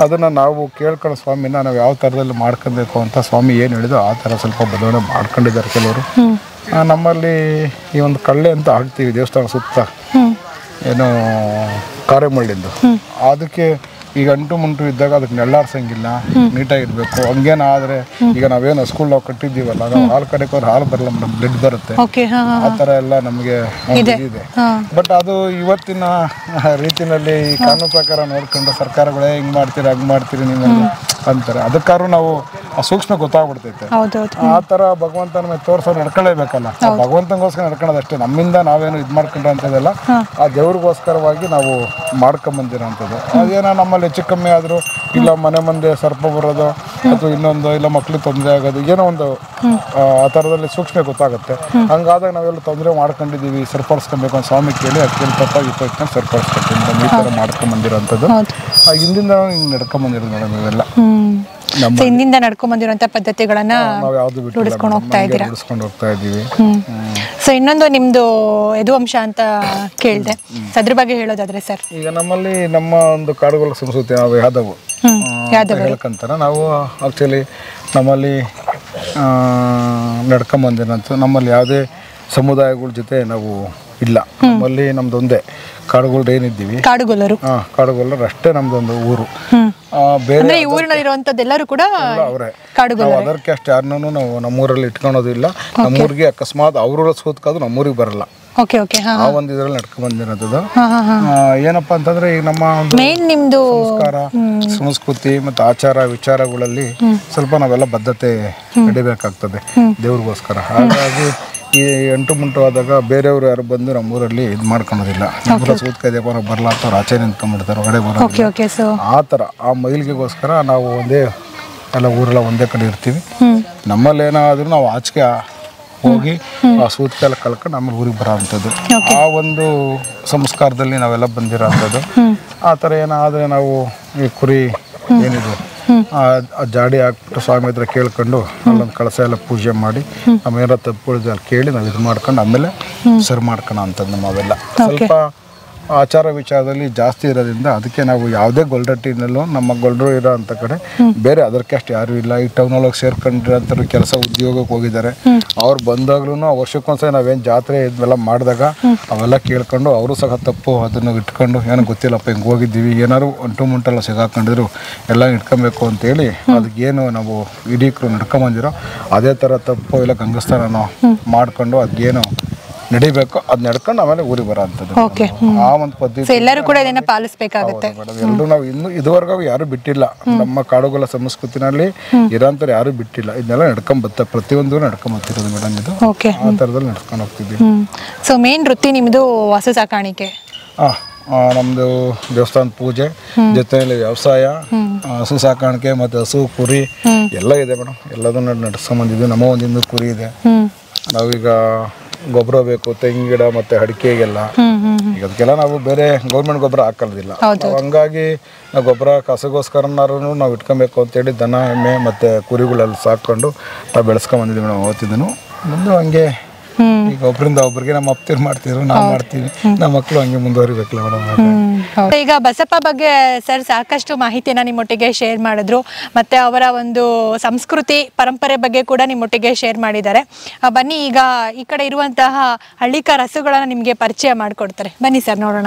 ಅದನ್ನು ನಾವು ಕೇಳ್ಕೊಳ್ಳೋ ಸ್ವಾಮಿನ ನಾವು ಯಾವ ಥರದಲ್ಲಿ ಮಾಡ್ಕೊಬೇಕು ಅಂತ ಸ್ವಾಮಿ ಏನು ಹೇಳಿದೋ ಆ ಥರ ಸ್ವಲ್ಪ ಬದಲಾವಣೆ ಮಾಡ್ಕೊಂಡಿದ್ದಾರೆ ಕೆಲವರು. ನಮ್ಮಲ್ಲಿ ಈ ಒಂದು ಕಳ್ಳೆ ಅಂತ ಹಾಕ್ತೀವಿ ದೇವಸ್ಥಾನ ಸುತ್ತ, ಏನು ಕಾರ್ಯಮಳ್ಳಿಂದು. ಅದಕ್ಕೆ ಈಗ ಅಂಟು ಮುಂಟು ಇದ್ದಾಗ ಅದಕ್ಕೆ ನೆಳ್ಳಾಡ್ಸಂಗಿಲ್ಲ, ನೀಟಾಗಿರ್ಬೇಕು. ಹಂಗೇನಾದರೆ ಈಗ ನಾವೇನು ಸ್ಕೂಲ್ ನಾವು ಕಟ್ಟಿದ್ದೀವಲ್ಲ, ನಾವು ಹಾಲು ಕಡೆಗೆ ಹೋದ್ರೆ ಹಾಲು ಬರಲ್ಲ ಮೇಡಮ್, ಬ್ಲಡ್ ಬರುತ್ತೆ. ಆ ಥರ ಎಲ್ಲ ನಮಗೆ ಇದೆ. ಬಟ್ ಅದು ಇವತ್ತಿನ ರೀತಿಯಲ್ಲಿ ಈ ಕಾನೂನು ಪ್ರಕಾರ ನೋಡ್ಕೊಂಡು ಸರ್ಕಾರಗಳೇ ಹಿಂಗೆ ಮಾಡ್ತೀರಿ ಹಂಗೆ ಮಾಡ್ತೀರಿ ನೀವು ಅಂತಾರೆ. ಅದಕ್ಕಾದ್ರೂ ನಾವು ಸೂಕ್ಷ್ಮ ಗೊತ್ತಾಗ್ಬಿಡ್ತೈತೆ. ಆ ಥರ ಭಗವಂತನ ಮೇಲೆ ತೋರಿಸೋ ನಡ್ಕೊಳ್ಳೇಬೇಕಲ್ಲ. ಭಗವಂತನಿಗೋಸ್ಕರ ನಡ್ಕೊಳ್ಳೋದಷ್ಟೇ, ನಮ್ಮಿಂದ ನಾವೇನು ಇದು ಮಾಡ್ಕೊಂಡ್ರೆ ಅಂಥದ್ದೆಲ್ಲ ಆ ದೇವ್ರಿಗೋಸ್ಕರವಾಗಿ ನಾವು ಮಾಡ್ಕೊಂಬಂದಿರೋ ಅಂಥದ್ದು. ಅದೇನೋ ನಮ್ಮಲ್ಲಿ ಹೆಚ್ಚು ಕಮ್ಮಿ ಆದರೂ ಇಲ್ಲ ಮನೆ ಮುಂದೆ ಸರ್ಪ ಬರೋದು ಅಥವಾ ಇನ್ನೊಂದು ಇಲ್ಲ ಮಕ್ಳಿಗೆ ತೊಂದರೆ ಆಗೋದು ಏನೋ ಒಂದು ಆ ಥರದಲ್ಲಿ ಸೂಕ್ಷ್ಮ ಗೊತ್ತಾಗುತ್ತೆ. ಹಂಗಾದಾಗ ನಾವೆಲ್ಲ ತೊಂದರೆ ಮಾಡ್ಕೊಂಡಿದ್ದೀವಿ, ಸರಿಪಡಿಸ್ಕೊಬೇಕು ಅಂತ ಸ್ವಾಮಿ ಕೇಳಿ ಅದಕ್ಕೆ ತಪ್ಪಾಗಿ ಇಟ್ಕೊಂಡು ಸರಿಪಡಿಸ್ಕೊತೀನಿ ಈ ಥರ ಮಾಡ್ಕೊಂಬಂದಿರೋಂಥದ್ದು. ಹಿಂದಿಂದ ಹಿಂಗೆ ನಡ್ಕೊಂಬಂದಿರೋದು ಮೇಡಮ್ ಇವೆಲ್ಲ. ಹಿಂದಿಂದ ನಡ್ಕೊಂಡ್ ಬಂದಿರುವಂತ ಪದ್ಧತಿಗಳನ್ನ ರೂಢಿಸ್ಕೊಂಡು ಹೋಗ್ತಾ ಇದ್ದೀವಿ. ಸೊ ಇನ್ನೊಂದು ನಿಮ್ದು ಯದುವಂಶ ಅಂತ ಕೇಳಿದೆ, ಅದ್ರ ಬಗ್ಗೆ ಹೇಳೋದಾದ್ರೆ ಸರ್? ಈಗ ನಮ್ಮಲ್ಲಿ ನಮ್ಮ ಒಂದು ಕಾಡುಗಳ ಸಂಸ್ಕೃತಿ ನಾವು ಯಾದವ್ ಹೇಳ್ಕಂತಾರ. ನಾವು ಆಕ್ಚುಲಿ ನಮ್ಮಲ್ಲಿ ನಡ್ಕೊಂಬಂದಿರೋಂಥ ನಮ್ಮಲ್ಲಿ ಯಾವುದೇ ಸಮುದಾಯಗಳ ಜೊತೆ ನಾವು ಇಲ್ಲ. ನಮ್ಮಲ್ಲಿ ನಮ್ದೊಂದೇ ಕಾಡುಗಳು ಏನಿದ್ದೀವಿ, ಕಾಡುಗೊಲ್ಲರು ಅಷ್ಟೇ ನಮ್ದೊಂದು ಊರು. ಬೇರೆ ಊರಿನಲ್ಲಿರುವಂತದ್ದೆಲ್ಲರೂ ಕೂಡ ಅವರೇ. ನಾವು ಅದರ್ ಕ್ಯಾಸ್ಟ್ ಯಾರನ್ನೂ ನಾವು ನಮ್ಮೂರಲ್ಲಿ ಇಟ್ಕೊಳೋದಿಲ್ಲ. ನಮ್ಮೂರಿಗೆ ಅಕಸ್ಮಾತ್ ಅವ್ರ ಸೂತ್ಕೋದು ನಮ್ಮೂರಿಗೆ ಬರಲ್ಲ. ಆ ಒಂದು ಇದರಲ್ಲಿ ನಡ್ಕೊಂಡ್ ಬಂದಿರೋದು. ಏನಪ್ಪಾ ಅಂತಂದ್ರೆ ಈಗ ನಮ್ಮ ಒಂದು ಸಂಸ್ಕಾರ ಸಂಸ್ಕೃತಿ ಮತ್ತು ಆಚಾರ ವಿಚಾರಗಳಲ್ಲಿ ಸ್ವಲ್ಪ ನಾವೆಲ್ಲ ಬದ್ಧತೆ ನಡಿಬೇಕಾಗ್ತದೆ ದೇವ್ರಿಗೋಸ್ಕರ. ಹಾಗಾಗಿ ಈ ಅಂಟು ಮುಂಟು ಆದಾಗ ಬೇರೆಯವರು ಯಾರು ಬಂದು ನಮ್ಮೂರಲ್ಲಿ ಇದು ಮಾಡ್ಕೊಳೋದಿಲ್ಲ. ನಮ್ಮೂರ ಸೂತ್ಕ ಇದೆಯಪ್ಪ ನಾವು ಬರಲ್ಲ ಅಂತ ಆಚೆ ನಿಂತ್ಕೊಂಡ್ಬಿಡ್ತಾರೆ, ಹೊರಗಡೆ ಬರೋದು. ಆ ಥರ ಆ ಮೈಲಿಗೆಗೋಸ್ಕರ ನಾವು ಒಂದೇ ಎಲ್ಲ ಊರೆಲ್ಲ ಒಂದೇ ಕಡೆ ಇರ್ತೀವಿ. ನಮ್ಮಲ್ಲಿ ಏನಾದರೂ ನಾವು ಆಚೆಗೆ ಹೋಗಿ ಆ ಸೂತ್ಕ ಎಲ್ಲ ಕಳ್ಕೊಂಡು ಆಮೇಲೆ ಊರಿಗೆ ಬರೋ ಅಂಥದ್ದು. ಆ ಒಂದು ಸಂಸ್ಕಾರದಲ್ಲಿ ನಾವೆಲ್ಲ ಬಂದಿರೋ ಅಂಥದ್ದು. ಆ ಥರ ಏನಾದರೆ ನಾವು ಈ ಕುರಿ ಏನಿದೆ ಆ ಜಾಡಿ ಹಾಕ್ಬಿಟ್ಟು ಸ್ವಾಮಿ ಹತ್ರ ಕೇಳ್ಕೊಂಡು ಅಲ್ಲೊಂದು ಕಳಸ ಎಲ್ಲ ಪೂಜೆ ಮಾಡಿ ಆಮೇಲೆ ತಪ್ಪುಳಿದ ಕೇಳಿ ನಾವು ಇದು ಮಾಡ್ಕೊಂಡು ಆಮೇಲೆ ಸರಿ ಮಾಡ್ಕೊಳ್ಳೋ ಅಂಥದ್ದು. ನಾವೆಲ್ಲ ಸ್ವಲ್ಪ ಆಚಾರ ವಿಚಾರದಲ್ಲಿ ಜಾಸ್ತಿ ಇರೋದ್ರಿಂದ ಅದಕ್ಕೆ ನಾವು ಯಾವುದೇ ಗೊಲ್ರಟ್ಟಿನಲ್ಲೂ ನಮ್ಮ ಗೊಲ್ರು ಇರೋ ಅಂಥ ಕಡೆ ಬೇರೆ ಅದಕ್ಕೆ ಅಷ್ಟು ಯಾರೂ ಇಲ್ಲ. ಈ ಟೌನೊಳಗೆ ಸೇರ್ಕೊಂಡಿರೋಂಥವ್ರು ಕೆಲಸ ಉದ್ಯೋಗಕ್ಕೆ ಹೋಗಿದ್ದಾರೆ. ಅವ್ರು ಬಂದಾಗ್ಲೂ ವರ್ಷಕ್ಕೊಂದ್ಸರಿ ನಾವೇನು ಜಾತ್ರೆ ಇದೆಲ್ಲ ಮಾಡಿದಾಗ ಅವೆಲ್ಲ ಕೇಳ್ಕೊಂಡು ಅವರು ಸಹ ತಪ್ಪು ಅದನ್ನು ಇಟ್ಕೊಂಡು ಏನೋ ಗೊತ್ತಿಲ್ಲಪ್ಪ ಹಿಂಗೆ ಹೋಗಿದ್ದೀವಿ ಏನಾದ್ರು ಅಂಟು ಮುಂಟೆಲ್ಲ ಸಿಗಾಕೊಂಡಿದ್ರು ಎಲ್ಲ ಇಟ್ಕೊಬೇಕು ಅಂತೇಳಿ ಅದಕ್ಕೇನು ನಾವು ಹಿಡೀಕರು ನಡ್ಕೊಂಬಂದಿರೋ ಅದೇ ಥರ ತಪ್ಪು ಇಲ್ಲ ಗಂಗಸ್ಥಾನ ಮಾಡ್ಕೊಂಡು ಅದಕ್ಕೇನು ನಡಿಬೇಕು ಅದ್ ನಡ್ಕೊಂಡು ಆಮೇಲೆ ಊರಿಗೆ ಬರೋ ಅಂಥದ್ದು. ಆ ಒಂದು ಪದ್ಧತಿ ಎಲ್ಲರೂ ಕೂಡ ಇದನ್ನ ಪಾಲಿಸಬೇಕಾಗುತ್ತೆ. ಎಲ್ಲರೂ ನಾವು ಇನ್ನು ಇದುವರೆಗೂ ಯಾರು ಬಿಟ್ಟಿಲ್ಲ. ನಮ್ಮ ಕಾಡುಗಳ ಸಂಸ್ಕೃತಿನಲ್ಲಿ ಇರೋಂಥವ್ರು ಯಾರು ಬಿಟ್ಟಿಲ್ಲ. ಇದನ್ನೆಲ್ಲ ನಡ್ಕೊಂಡ್ ಬತ್ತ ಪ್ರತಿಯೊಂದು ನಡ್ಕೊಂಡ್ ಬರ್ತಿರೋದು ಮೇಡಮ್. ಇದು ಆ ಥರದಲ್ಲಿ ನಡ್ಕೊಂಡು ಹೋಗ್ತಿದ್ದೀವಿ. ಸೊ ಮೇನ್ ವೃತ್ತಿ ನಿಮ್ಮದು ಹಸು ಸಾಕಾಣಿಕೆ? ನಮ್ಮದು ದೇವಸ್ಥಾನದ ಪೂಜೆ ಜೊತೆಯಲ್ಲಿ ವ್ಯವಸಾಯ, ಹಸು ಸಾಕಾಣಿಕೆ ಮತ್ತು ಹಸು ಕುರಿ ಎಲ್ಲ ಇದೆ ಮೇಡಮ್. ಎಲ್ಲದನ್ನು ನಡ್ಸ್ಕೊಂಬಂದಿದ್ವಿ. ನಮ್ಮ ಒಂದು ಕುರಿ ಇದೆ. ನಾವೀಗ ಗೊಬ್ಬರ ಬೇಕು, ತೆಂಗಿನ ಗಿಡ ಮತ್ತು ಅಡಿಕೆಗೆಲ್ಲ. ಈಗ ಅದಕ್ಕೆಲ್ಲ ನಾವು ಬೇರೆ ಗೌರ್ಮೆಂಟ್ ಗೊಬ್ಬರ ಹಾಕೋದಿಲ್ಲ. ಹಂಗಾಗಿ ನಾವು ಗೊಬ್ಬರ ಕಸಗೋಸ್ಕರನಾರು ನಾವು ಇಟ್ಕೊಬೇಕು ಅಂತೇಳಿ ದನ ಎಮ್ಮೆ ಮತ್ತು ಕುರಿಗಳೆಲ್ಲ ಸಾಕೊಂಡು ನಾವು ಬೆಳೆಸ್ಕೊಂಬಂದಿದ್ದೀವಿ. ನಾವು ಓದ್ತಿದ್ದನು ಮುಂದೆ ಹಂಗೆ ಈಗ ಒಬ್ಬರಿಂದ ಒಬ್ಬರಿಗೆ ನಮ್ಮ ಅಪ್ತಿರು ಮಾಡ್ತಿದ್ರು, ನಾವು ಮಾಡ್ತೀವಿ, ನಮ್ಮ ಮಕ್ಕಳು ಹಂಗೆ ಮುಂದುವರಿಬೇಕಲ್ಲ ಮೇಡಮ್. ಈಗ ಬಸಪ್ಪ ಬಗ್ಗೆ ಸರ್ ಸಾಕಷ್ಟು ಮಾಹಿತಿನ ನಿಮ್ಮೊಟ್ಟಿಗೆ ಶೇರ್ ಮಾಡಿದ್ರು, ಮತ್ತೆ ಅವರ ಒಂದು ಸಂಸ್ಕೃತಿ ಪರಂಪರೆ ಬಗ್ಗೆ ಕೂಡ ನಿಮ್ಮೊಟ್ಟಿಗೆ ಶೇರ್ ಮಾಡಿದ್ದಾರೆ. ಬನ್ನಿ ಈಗ ಈ ಕಡೆ ಇರುವಂತಹ ಹಳ್ಳಿಕಾರ ಹಸುಗಳನ್ನ ನಿಮಗೆ ಪರಿಚಯ ಮಾಡಿಕೊಡ್ತಾರೆ. ಬನ್ನಿ ಸರ್ ನೋಡೋಣ.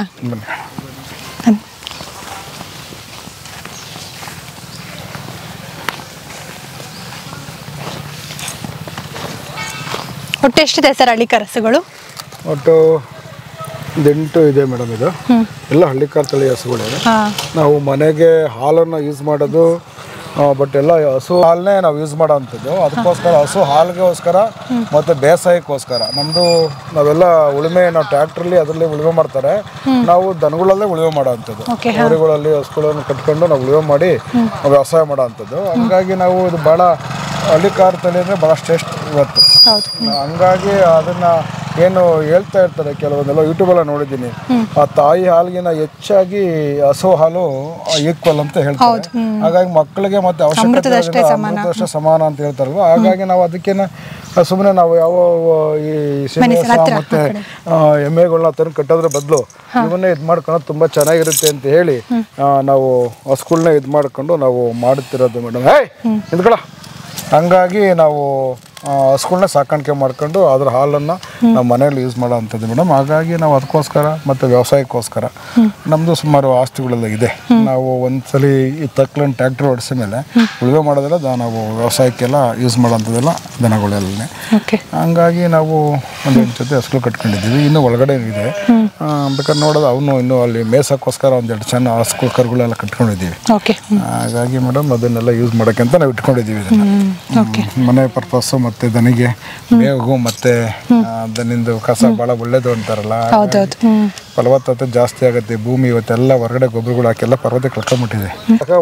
ಒಟ್ಟು ಎಷ್ಟಿದೆ ಸರ್ ಹಳ್ಳಿಕಾರ ಹಸುಗಳು? ಒಟ್ಟು 8 ಇದೆ ಮೇಡಮ್. ಇದು ಎಲ್ಲ ಹಳ್ಳಿಕಾರ ತಳಿ ಹಸುಗಳಿದೆ. ನಾವು ಮನೆಗೆ ಹಾಲನ್ನು ಯೂಸ್ ಮಾಡೋದು, ಬಟ್ ಎಲ್ಲ ಹಸು ಹಾಲನ್ನೇ ನಾವು ಯೂಸ್ ಮಾಡೋ ಅಂಥದ್ದು. ಅದಕ್ಕೋಸ್ಕರ ಹಸು ಹಾಲಿಗೆಗೋಸ್ಕರ ಮತ್ತು ಬೇಸಾಯಕ್ಕೋಸ್ಕರ ನಾವೆಲ್ಲ ಉಳುಮೆ, ನಾವು ಟ್ರ್ಯಾಕ್ಟ್ರಲ್ಲಿ ಅದರಲ್ಲಿ ಉಳುಮೆ ಮಾಡ್ತಾರೆ, ನಾವು ದನಗಳಲ್ಲೇ ಉಳುಮೆ ಮಾಡೋ ಅಂಥದ್ದು. ಮರಿಗಳಲ್ಲಿ ಹಸುಗಳನ್ನು ಕಟ್ಕೊಂಡು ನಾವು ಉಳುಮೆ ಮಾಡಿ ವ್ಯವಸಾಯ ಮಾಡೋ ಅಂಥದ್ದು. ಹಂಗಾಗಿ ನಾವು ಇದು ಭಾಳ ಹಳ್ಳಿಕಾರ ತಳಿ ಅಂದರೆ ಭಾಳ ಶ್ರೇಷ್ಠ ಇವತ್ತು. ಹಂಗಾಗಿ ಅದನ್ನು ಏನು ಹೇಳ್ತಾ ಇರ್ತಾರೆ ಕೆಲವೊಂದೆಲ್ಲ ಯೂಟ್ಯೂಬೆಲ್ಲ ನೋಡಿದ್ದೀನಿ, ಆ ತಾಯಿ ಹಾಲಿಗಿನ ಹೆಚ್ಚಾಗಿ ಹಸು ಹಾಲು ಈಕ್ವಲ್ ಅಂತ ಹೇಳ್ತಾರೆ. ಹಾಗಾಗಿ ಮಕ್ಕಳಿಗೆ ಮತ್ತೆ ಅವಶ್ಯಕತೆ ಅಮೃತದಷ್ಟೇ ಸಮಾನ ಅಂತ ಹೇಳ್ತಾರಲ್ವ. ಹಾಗಾಗಿ ನಾವು ಅದಕ್ಕೇನೆ ಸುಮ್ಮನೆ ನಾವು ಯಾವ ಈ ಮತ್ತೆ ಎಮ್ಮೆಗಳನ್ನ ತಂದು ಕಟ್ಟೋದ್ರ ಬದಲು ಇವನ್ನೇ ಇದು ಮಾಡ್ಕೊಂಡು ತುಂಬ ಚೆನ್ನಾಗಿರುತ್ತೆ ಅಂತ ಹೇಳಿ ನಾವು ಹಸುಗಳನ್ನ ಇದು ಮಾಡ್ಕೊಂಡು ನಾವು ಮಾಡುತ್ತಿರೋದು ಮೇಡಮ್. ನಿಂತ್ಕೊಳ. ಹಂಗಾಗಿ ನಾವು ಹಸುಗಳನ್ನ ಸಾಕಾಣಿಕೆ ಮಾಡ್ಕೊಂಡು ಅದ್ರ ಹಾಲನ್ನು ನಾವು ಮನೆಯಲ್ಲಿ ಯೂಸ್ ಮಾಡೋ ಅಂಥದ್ದು ಮೇಡಮ್. ಹಾಗಾಗಿ ನಾವು ಅದಕ್ಕೋಸ್ಕರ ಮತ್ತು ವ್ಯವಸಾಯಕ್ಕೋಸ್ಕರ ನಮ್ಮದು ಸುಮಾರು ಆಸ್ತಿಗಳೆಲ್ಲ ಇದೆ. ನಾವು ಒಂದ್ಸಲಿ ಈ ತಕ್ಕಲನ್ನು ಟ್ರ್ಯಾಕ್ಟರ್ ಓಡಿಸಿದ ಮೇಲೆ ಉಳುಮೆ ಮಾಡೋದೆಲ್ಲ ನಾವು ವ್ಯವಸಾಯಕ್ಕೆಲ್ಲ ಯೂಸ್ ಮಾಡೋಂಥದ್ದೆಲ್ಲ ದನಗಳೆಲ್ಲ. ಹಂಗಾಗಿ ನಾವು ಒಂದು 8 ಜೊತೆ ಹಸುಗಳು ಕಟ್ಕೊಂಡಿದ್ದೀವಿ. ಇನ್ನೂ ಒಳಗಡೆ ಇದೆ, ಬೇಕಾದ್ರೆ ನೋಡೋದು ಅವನು ಇನ್ನೂ ಅಲ್ಲಿ ಮೇಸಕ್ಕೋಸ್ಕರ 1-2 ಚೆನ್ನ ಹಸುಗಳು ಕರುಗಳೆಲ್ಲ ಕಟ್ಕೊಂಡಿದ್ದೀವಿ. ಹಾಗಾಗಿ ಮೇಡಮ್ ಅದನ್ನೆಲ್ಲ ಯೂಸ್ ಮಾಡೋಕ್ಕಂತ ನಾವು ಇಟ್ಕೊಂಡಿದ್ದೀವಿ ಇದನ್ನು ಮನೆ ಪರ್ಪಸ್ಸು. ಮತ್ತು ದನಿಗೆ ಮೇವು ಮತ್ತು ದನಿಂದು ಕಸ ಭಾಳ ಒಳ್ಳೇದು ಅಂತಾರಲ್ಲ, ಫಲವತ್ತತೆ ಜಾಸ್ತಿ ಆಗುತ್ತೆ. ಭೂಮಿ ಇವತ್ತೆಲ್ಲ ಹೊರಗಡೆ ಗೊಬ್ಬರಗಳು ಹಾಕೆಲ್ಲ ಪರ್ವತ ಕಳ್ಕೊಂಡ್ಬಿಟ್ಟಿದೆ.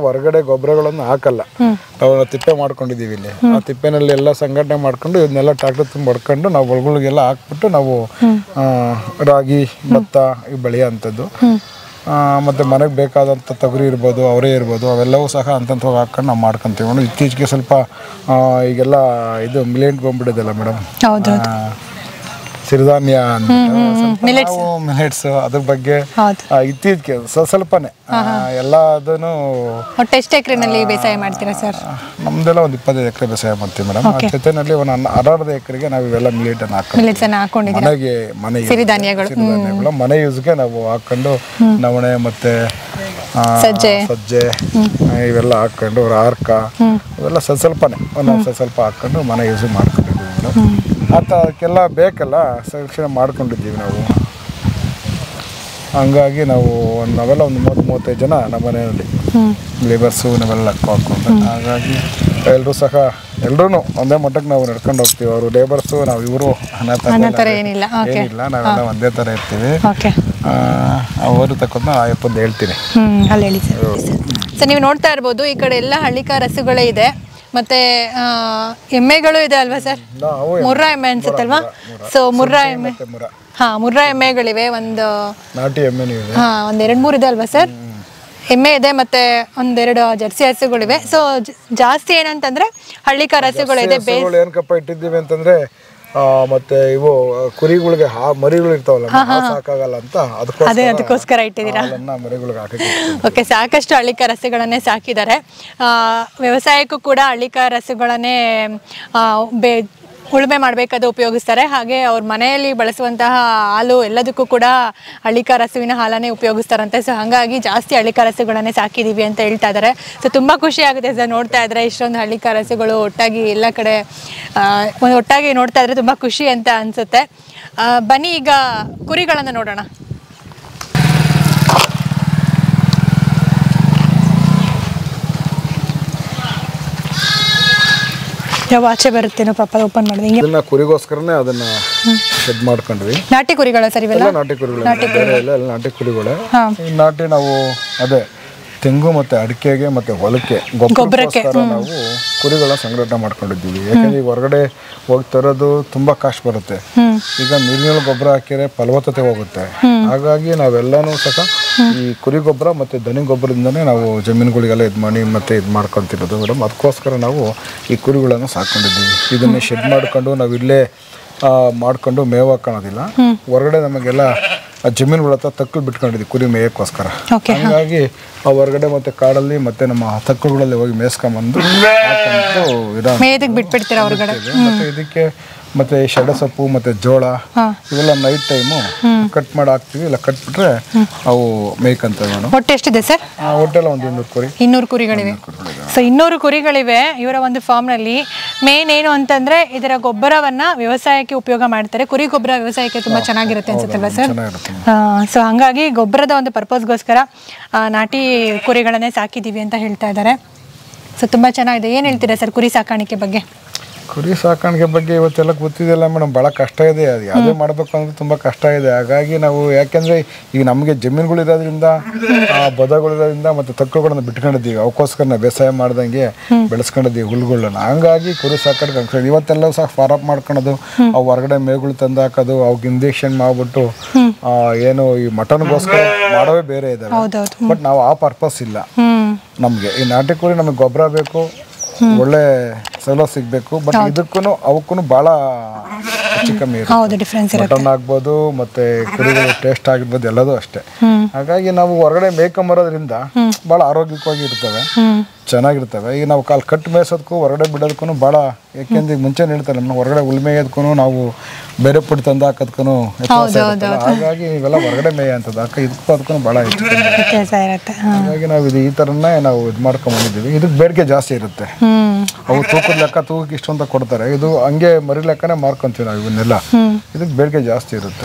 ಹೊರಗಡೆ ಗೊಬ್ಬರಗಳನ್ನು ಹಾಕಲ್ಲ, ನಾವು ತಿಪ್ಪೆ ಮಾಡ್ಕೊಂಡಿದ್ದೀವಿ ಇಲ್ಲಿ. ಆ ತಿಪ್ಪೆನಲ್ಲಿ ಎಲ್ಲ ಸಂಘಟನೆ ಮಾಡ್ಕೊಂಡು ಇದನ್ನೆಲ್ಲ ಟ್ರಾಕ್ಟರ್ ತುಂಬ ಹೊಡ್ಕೊಂಡು ನಾವು ಹೊಲಗಳಿಗೆಲ್ಲ ಹಾಕ್ಬಿಟ್ಟು ನಾವು ರಾಗಿ ಭತ್ತ ಬೆಳೆಯೋ ಅಂಥದ್ದು. ಮತ್ತು ಮನೆಗೆ ಬೇಕಾದಂಥ ತೊಗರಿ ಇರ್ಬೋದು, ಅವರೇ ಇರ್ಬೋದು, ಅವೆಲ್ಲವೂ ಸಹ ಅಂತಂತ ಹಾಕೊಂಡು ನಾವು ಮಾಡ್ಕೊತೀವಿ. ಇತ್ತೀಚೆಗೆ ಸ್ವಲ್ಪ ಈಗೆಲ್ಲ ಇದು ಮಿಲೆಟ್ ಬಂದ್ಬಿಡೋದಲ್ಲ ಮೇಡಮ್, ಸಿರಿಧಾನ್ಯ ಮಿಲೆಟ್ಸ್, ಅದ್ರ ಬಗ್ಗೆ ಇತ್ತೀಚೆಗೆ ಸ್ವಲ್ಪನೇ ಎಲ್ಲ ಅದನ್ನು. ಒಟ್ಟು ಎಷ್ಟು ಎಕರೆನಲ್ಲಿ ಬೇಸಾಯ ಮಾಡ್ತೀರಾ ಸರ್? ನಮ್ದೆಲ್ಲ ಒಂದು 25 ಎಕರೆ ಬೇಸಾಯ ಮಾಡ್ತೀವಿ ಮೇಡಮ್. ಜೊತೆನಲ್ಲಿ ಒಂದು 16 ಎಕರೆಗೆ ನಾವು ಇವೆಲ್ಲ ಮಿಲೆಟ್ ಅನ್ನು ಹಾಕೊಂಡಿದ್ದೀವಿ. ಮನೆಗೆ ಸಿರಿಧಾನ್ಯಗಳು ಮನೆ ಯೂಸ್ಗೆ ನಾವು ಹಾಕೊಂಡು ನವಣೆ ಮತ್ತೆ ಸಜ್ಜೆ ಇವೆಲ್ಲ ಹಾಕೊಂಡು ಅರ್ಕ ಇವೆಲ್ಲ ಸ್ವಲ್ಪನೇ ಒಂದೊಂದು ಸ್ವಲ್ಪ ಹಾಕೊಂಡು ಮನೆ ಯೂಸ್ ಮಾಡ್ಕೊಂಡಿದ್ದೀವಿ ಮೇಡಮ್. ಅದಕ್ಕೆಲ್ಲ ಬೇಕಲ್ಲ ಸಂರಕ್ಷಣೆ ಮಾಡ್ಕೊಂಡಿದ್ದೀವಿ ನಾವು. ಹಂಗಾಗಿ ನಾವೆಲ್ಲ ಒಂದು 30-35 ಜನ ನಮ್ಮ ಮನೆಯಲ್ಲಿ ಲೇಬರ್ಸು ನಾವೆಲ್ಲ ಹಾಕೊಂಡು. ಹಾಗಾಗಿ ಎಲ್ಲರೂ ಒಂದೇ ಮಟ್ಟಕ್ಕೆ ನಾವು ನಡ್ಕೊಂಡು ಹೋಗ್ತೀವಿ. ಅವರು ಲೇಬರ್ಸು, ನಾವು ಇವರು ಏನಿಲ್ಲ, ನಾವೆಲ್ಲ ಒಂದೇ ಥರ ಇರ್ತೀವಿ. ಅವರು ತಕ್ಕೊಂಡ ಆಯಪ್ಪಂದು ಹೇಳ್ತೀನಿ. ಅಲ್ಲಿ ಹೇಳಿ ಸರ್. ನೀವು ನೋಡ್ತಾ ಇರ್ಬೋದು ಈ ಕಡೆ ಎಲ್ಲ ಹಳ್ಳಿಕಾರ ಹಸುಗಳೇ ಇದೆ, ಮತ್ತೆ ಎಮ್ಮೆಗಳು ಇದೆ ಅಲ್ವಾ ಸರ್? ಮುರ್ರಾ ಎಮ್ಮೆ ಅನ್ಸುತ್ತಲ್ವಾ? ಸೊ ಮುರ್ರಾ ಎಮ್ಮೆಗಳಿವೆ. ಒಂದು ನಾಟಿ ಎಮ್ಮೆ ಒಂದ್ 2-3 ಇದೆ ಅಲ್ವಾ ಸರ್? ಎಮ್ಮೆ ಇದೆ, ಮತ್ತೆ 1-2 ಜರ್ಸಿ ಹಸುಗಳಿವೆ. ಸೊ ಜಾಸ್ತಿ ಏನಂತಂದ್ರೆ ಹಳ್ಳಿಕಾರ ಹಸುಗಳಿದೆ. ಏನಕ್ಕಪ್ಪ ಇಟ್ಟಿದ್ದೀವಿ ಅಂತಂದ್ರೆ ಮತ್ತೆ ಇವು ಕುರಿಗಳಿಗೆ ಮರಿಗಳು ಇರ್ತಾವಲ್ಲ, ಸಾಕಾಗಲ್ಲ ಅಂತ ಅದಕ್ಕೋಸ್ಕರ ಇಟ್ಟಿದ್ದೀರಾ? ಓಕೆ, ಸಾಕಷ್ಟು ಹಳ್ಳಿಕಾರ ಹಸುಗಳನ್ನೇ ಸಾಕಿದ್ದಾರೆ. ವ್ಯವಸಾಯಕ್ಕೂ ಕೂಡ ಹಳ್ಳಿಕಾರ ಹಸುಗಳನ್ನೇ ಉಳುಮೆ ಮಾಡಬೇಕಾದ್ರೆ ಉಪಯೋಗಿಸ್ತಾರೆ. ಹಾಗೆ ಅವ್ರ ಮನೆಯಲ್ಲಿ ಬಳಸುವಂತಹ ಹಾಲು ಎಲ್ಲದಕ್ಕೂ ಕೂಡ ಹಳ್ಳಿಕಾರ ಹಸುವಿನ ಹಾಲನ್ನೇ ಉಪಯೋಗಿಸ್ತಾರಂತೆ. ಸೊ ಹಾಗಾಗಿ ಜಾಸ್ತಿ ಹಳ್ಳಿಕಾರ ಹಸುಗಳನ್ನೇ ಸಾಕಿದ್ದೀವಿ ಅಂತ ಹೇಳ್ತಾ ಇದ್ದಾರೆ. ಸೊ ತುಂಬ ಖುಷಿ ಆಗುತ್ತೆ ಸರ್ ನೋಡ್ತಾ ಇದ್ರೆ ಇಷ್ಟೊಂದು ಹಳ್ಳಿಕಾರ ಹಸುಗಳು ಒಟ್ಟಾಗಿ ಎಲ್ಲ ಕಡೆ ಒಟ್ಟಾಗಿ ನೋಡ್ತಾ ಇದ್ರೆ ತುಂಬ ಖುಷಿ ಅಂತ ಅನಿಸುತ್ತೆ. ಬನ್ನಿ ಈಗ ಕುರಿಗಳನ್ನು ನೋಡೋಣ. ಯಾವ ಆಚೆ ಬರುತ್ತೇನೋ ಪಾಪ ಓಪನ್ ಮಾಡಿದೆ. ಇದನ್ನ ಕುರಿಗೋಸ್ಕರನೇ ಅದನ್ನ ಸೆಟ್ ಮಾಡ್ಕೊಂಡ್ವಿ. ನಾಟಿ ಕುರಿಗಳ ಸರ್ ಇವೆಲ್ಲ? ನಾಟಿ ಕುರಿಗಳು, ನಾಟಿ ಕುರಿಗಳೇ. ನಾಟಿ ನಾವು ಅದೇ ತೆಂಗು ಮತ್ತು ಅಡಿಕೆಗೆ ಮತ್ತು ಹೊಲಕ್ಕೆ ಗೊಬ್ಬರಕ್ಕೋಸ್ಕರ ನಾವು ಕುರಿಗಳನ್ನ ಸಂಗ್ರಹಣೆ ಮಾಡ್ಕೊಂಡಿದ್ದೀವಿ. ಯಾಕಂದ್ರೆ ಈಗ ಹೊರಗಡೆ ಹೋಗಿ ತರೋದು ತುಂಬ ಕಾಸ್ಟ್ ಬರುತ್ತೆ. ಈಗ ನೀರಿನ ಗೊಬ್ಬರ ಹಾಕಿದ್ರೆ ಫಲವತ್ತತೆ ಹೋಗುತ್ತೆ. ಹಾಗಾಗಿ ನಾವೆಲ್ಲನೂ ಸಹ ಈ ಕುರಿ ಗೊಬ್ಬರ ಮತ್ತು ದನಿ ಗೊಬ್ಬರದಿಂದನೇ ನಾವು ಜಮೀನುಗಳಿಗೆಲ್ಲ ಇದು ಮಾಡಿ ಮತ್ತು ಇದು ಮಾಡ್ಕೊತಿರೋದು ಮೇಡಮ್. ಅದಕ್ಕೋಸ್ಕರ ನಾವು ಈ ಕುರಿಗಳನ್ನು ಸಾಕೊಂಡಿದ್ದೀವಿ. ಇದನ್ನೇ ಶೆಡ್ ಮಾಡ್ಕೊಂಡು ನಾವು ಇಲ್ಲೇ ಮಾಡ್ಕೊಂಡು ಮೇವು ಹಾಕೋದಿಲ್ಲ. ಹೊರಗಡೆ ನಮಗೆಲ್ಲ ಜಮೀನುಗಳ ಹತ್ರ ತಕ್ಕಲು ಬಿಟ್ಕೊಂಡಿದ್ವಿ ಕುರಿ ಮೇಯಕ್ಕೋಸ್ಕರ. ಹಾಗಾಗಿ ಆ ಹೊರಗಡೆ ಮತ್ತೆ ಕಾಡಲ್ಲಿ ಮತ್ತೆ ನಮ್ಮ ತಕ್ಕಳುಗಳಲ್ಲಿ ಹೋಗಿ ಮೇಯಿಸ್ಕೊಂಬಂದು ಮತ್ತೆ ಇದಕ್ಕೆ ಮತ್ತೆ ಸೊಪ್ಪು ಮತ್ತೆ ಜೋಳ ಇವೆಲ್ಲ ನೈಟ್ ಟೈಮು ಕಟ್ ಮಾಡಿ ಹಾಕ್ತಿವಿ. ಇಲ್ಲ ಕಟ್ಬಿಟ್ರೆ ಅವು ಮೇಯ್ಕಂತವೆ. ಹೊಟ್ಟೆ ಎಷ್ಟಿದೆ ಸರ್? ಹೊಟ್ಟೆಲ್ಲ ಒಂದು 200 ಕುರಿಗಳಿವೆ. ಸೊ 200 ಕುರಿಗಳಿವೆ ಇವರ ಒಂದು ಫಾರ್ಮ್ನಲ್ಲಿ. ಮೇನ್ ಏನು ಅಂತಂದ್ರೆ ಇದರ ಗೊಬ್ಬರವನ್ನ ವ್ಯವಸಾಯಕ್ಕೆ ಉಪಯೋಗ ಮಾಡ್ತಾರೆ. ಕುರಿ ಗೊಬ್ಬರ ವ್ಯವಸಾಯಕ್ಕೆ ತುಂಬಾ ಚೆನ್ನಾಗಿರುತ್ತೆ ಅನ್ಸುತ್ತಲ್ವಾ ಸರ್? ಸೊ ಹಂಗಾಗಿ ಗೊಬ್ಬರದ ಒಂದು ಪರ್ಪಸ್ಗೋಸ್ಕರ ನಾಟಿ ಕುರಿಗಳನ್ನೇ ಸಾಕಿದೀವಿ ಅಂತ ಹೇಳ್ತಾ ಇದ್ದಾರೆ. ಸೊ ತುಂಬಾ ಚೆನ್ನಾಗಿದೆ. ಏನು ಹೇಳ್ತೀರಾ ಸರ್ ಕುರಿ ಸಾಕಾಣಿಕೆ ಬಗ್ಗೆ? ಕುರಿ ಸಾಕಾಣಿಕೆ ಬಗ್ಗೆ ಇವತ್ತೆಲ್ಲ ಗೊತ್ತಿದೆಯಲ್ಲ ಮೇಡಮ್, ಭಾಳ ಕಷ್ಟ ಇದೆ. ಅದು ಯಾವುದೇ ಮಾಡಬೇಕು ಅಂದ್ರೆ ತುಂಬ ಕಷ್ಟ ಇದೆ. ಹಾಗಾಗಿ ನಾವು ಯಾಕೆಂದರೆ ಈಗ ನಮಗೆ ಜಮೀನುಗಳಿರೋದ್ರಿಂದ ಬದಗಳಿರೋದ್ರಿಂದ ಮತ್ತು ತಕ್ಕಳುಗಳನ್ನ ಬಿಟ್ಕೊಂಡಿದ್ದೀವಿ. ಅವಕ್ಕೋಸ್ಕರ ನಾವು ಬೇಸಾಯ ಮಾಡ್ದಂಗೆ ಬೆಳೆಸ್ಕೊಂಡಿದ್ದೀವಿ ಹುಲ್ಗಳನ್ನ. ಹಂಗಾಗಿ ಕುರಿ ಸಾಕಾಣಿಕೆ ಆಗ್ತದೆ. ಇವತ್ತೆಲ್ಲವೂ ಸಹ ಫಾರಪ್ ಮಾಡ್ಕೊಳೋದು, ಅವು ಹೊರಗಡೆ ಮೇವುಗಳು ತಂದು ಹಾಕೋದು, ಅವಕ್ಕೆ ಇಂಜೆಕ್ಷನ್ ಮಾಡಿಬಿಟ್ಟು ಏನು ಈ ಮಟನ್ಗೋಸ್ಕರ ಮಾಡೋವೇ ಬೇರೆ ಇದ್ದಾವೆ. ಬಟ್ ನಾವು ಆ ಪರ್ಪಸ್ ಇಲ್ಲ ನಮಗೆ. ಈ ನಾಟಿ ಕುರಿ ನಮಗೆ ಗೊಬ್ಬರ ಬೇಕು, ಒಳ್ಳೆ ಸಲ ಸಿಗಬೇಕು. ಬಟ್ ಇದಕ್ಕೂ ಅವಕ್ಕೂ ಭಾಳ ಹೆಚ್ಚು ಕಮ್ಮಿ ಇರುತ್ತೆ. ಮಟನ್ ಆಗ್ಬೋದು ಮತ್ತೆ ಕುರಿಗಳ ಟೇಸ್ಟ್ ಆಗಿರ್ಬೋದು ಎಲ್ಲದೂ ಅಷ್ಟೇ. ಹಾಗಾಗಿ ನಾವು ಹೊರಗಡೆ ಮೇಯ್ಕೊಂಬರೋದ್ರಿಂದ ಭಾಳ ಆರೋಗ್ಯವಾಗಿ ಇರ್ತವೆ, ಚೆನ್ನಾಗಿರ್ತವೆ. ಈಗ ನಾವು ಕಾಲು ಕಟ್ಟು ಮೇಯ್ಸೋದಕ್ಕೂ ಹೊರಗಡೆ ಬಿಡೋದಕ್ಕೂ ಭಾಳ, ಯಾಕೆಂದ್ರೆ ಈಗ ಮುಂಚೆ ಹೇಳ್ತಾರೆ ನಮ್ಮ ಹೊರಗಡೆ ಉಳ್ಮೇಯೋದಕ್ಕೂ ನಾವು ಬೇರೆ ಪುಡಿ ತಂದು ಹಾಕೋದಕ್ಕೂ ಹಾಗಾಗಿ ಇವೆಲ್ಲ ಹೊರಗಡೆ ಮೇಯ ಅಂತದ್ದು. ಇದಕ್ಕೂ ಅದಕ್ಕೂ ಭಾಳ ಇರುತ್ತೆ. ಹಾಗಾಗಿ ನಾವು ಇದು ಈ ಥರನೇ ನಾವು ಇದು ಮಾಡ್ಕೊಂಡ್ಬಂದಿದ್ದೀವಿ. ಇದಕ್ಕೆ ಬೇಡಿಕೆ ಜಾಸ್ತಿ ಇರುತ್ತೆ. ಅವು ತೂಕದ ಲೆಕ್ಕ ತೂಕಕ್ಕೆ ಇಷ್ಟು ಅಂತ ಕೊಡ್ತಾರೆ. ಇದು ಹಂಗೆ ಮರಿ ಲೆಕ್ಕನೇ ಮಾರ್ಕೊಂತೀವಿ ನಾವು ಇವನ್ನೆಲ್ಲ. ಇದಕ್ಕೆ ಬೇಡಿಕೆ ಜಾಸ್ತಿ ಇರುತ್ತೆ.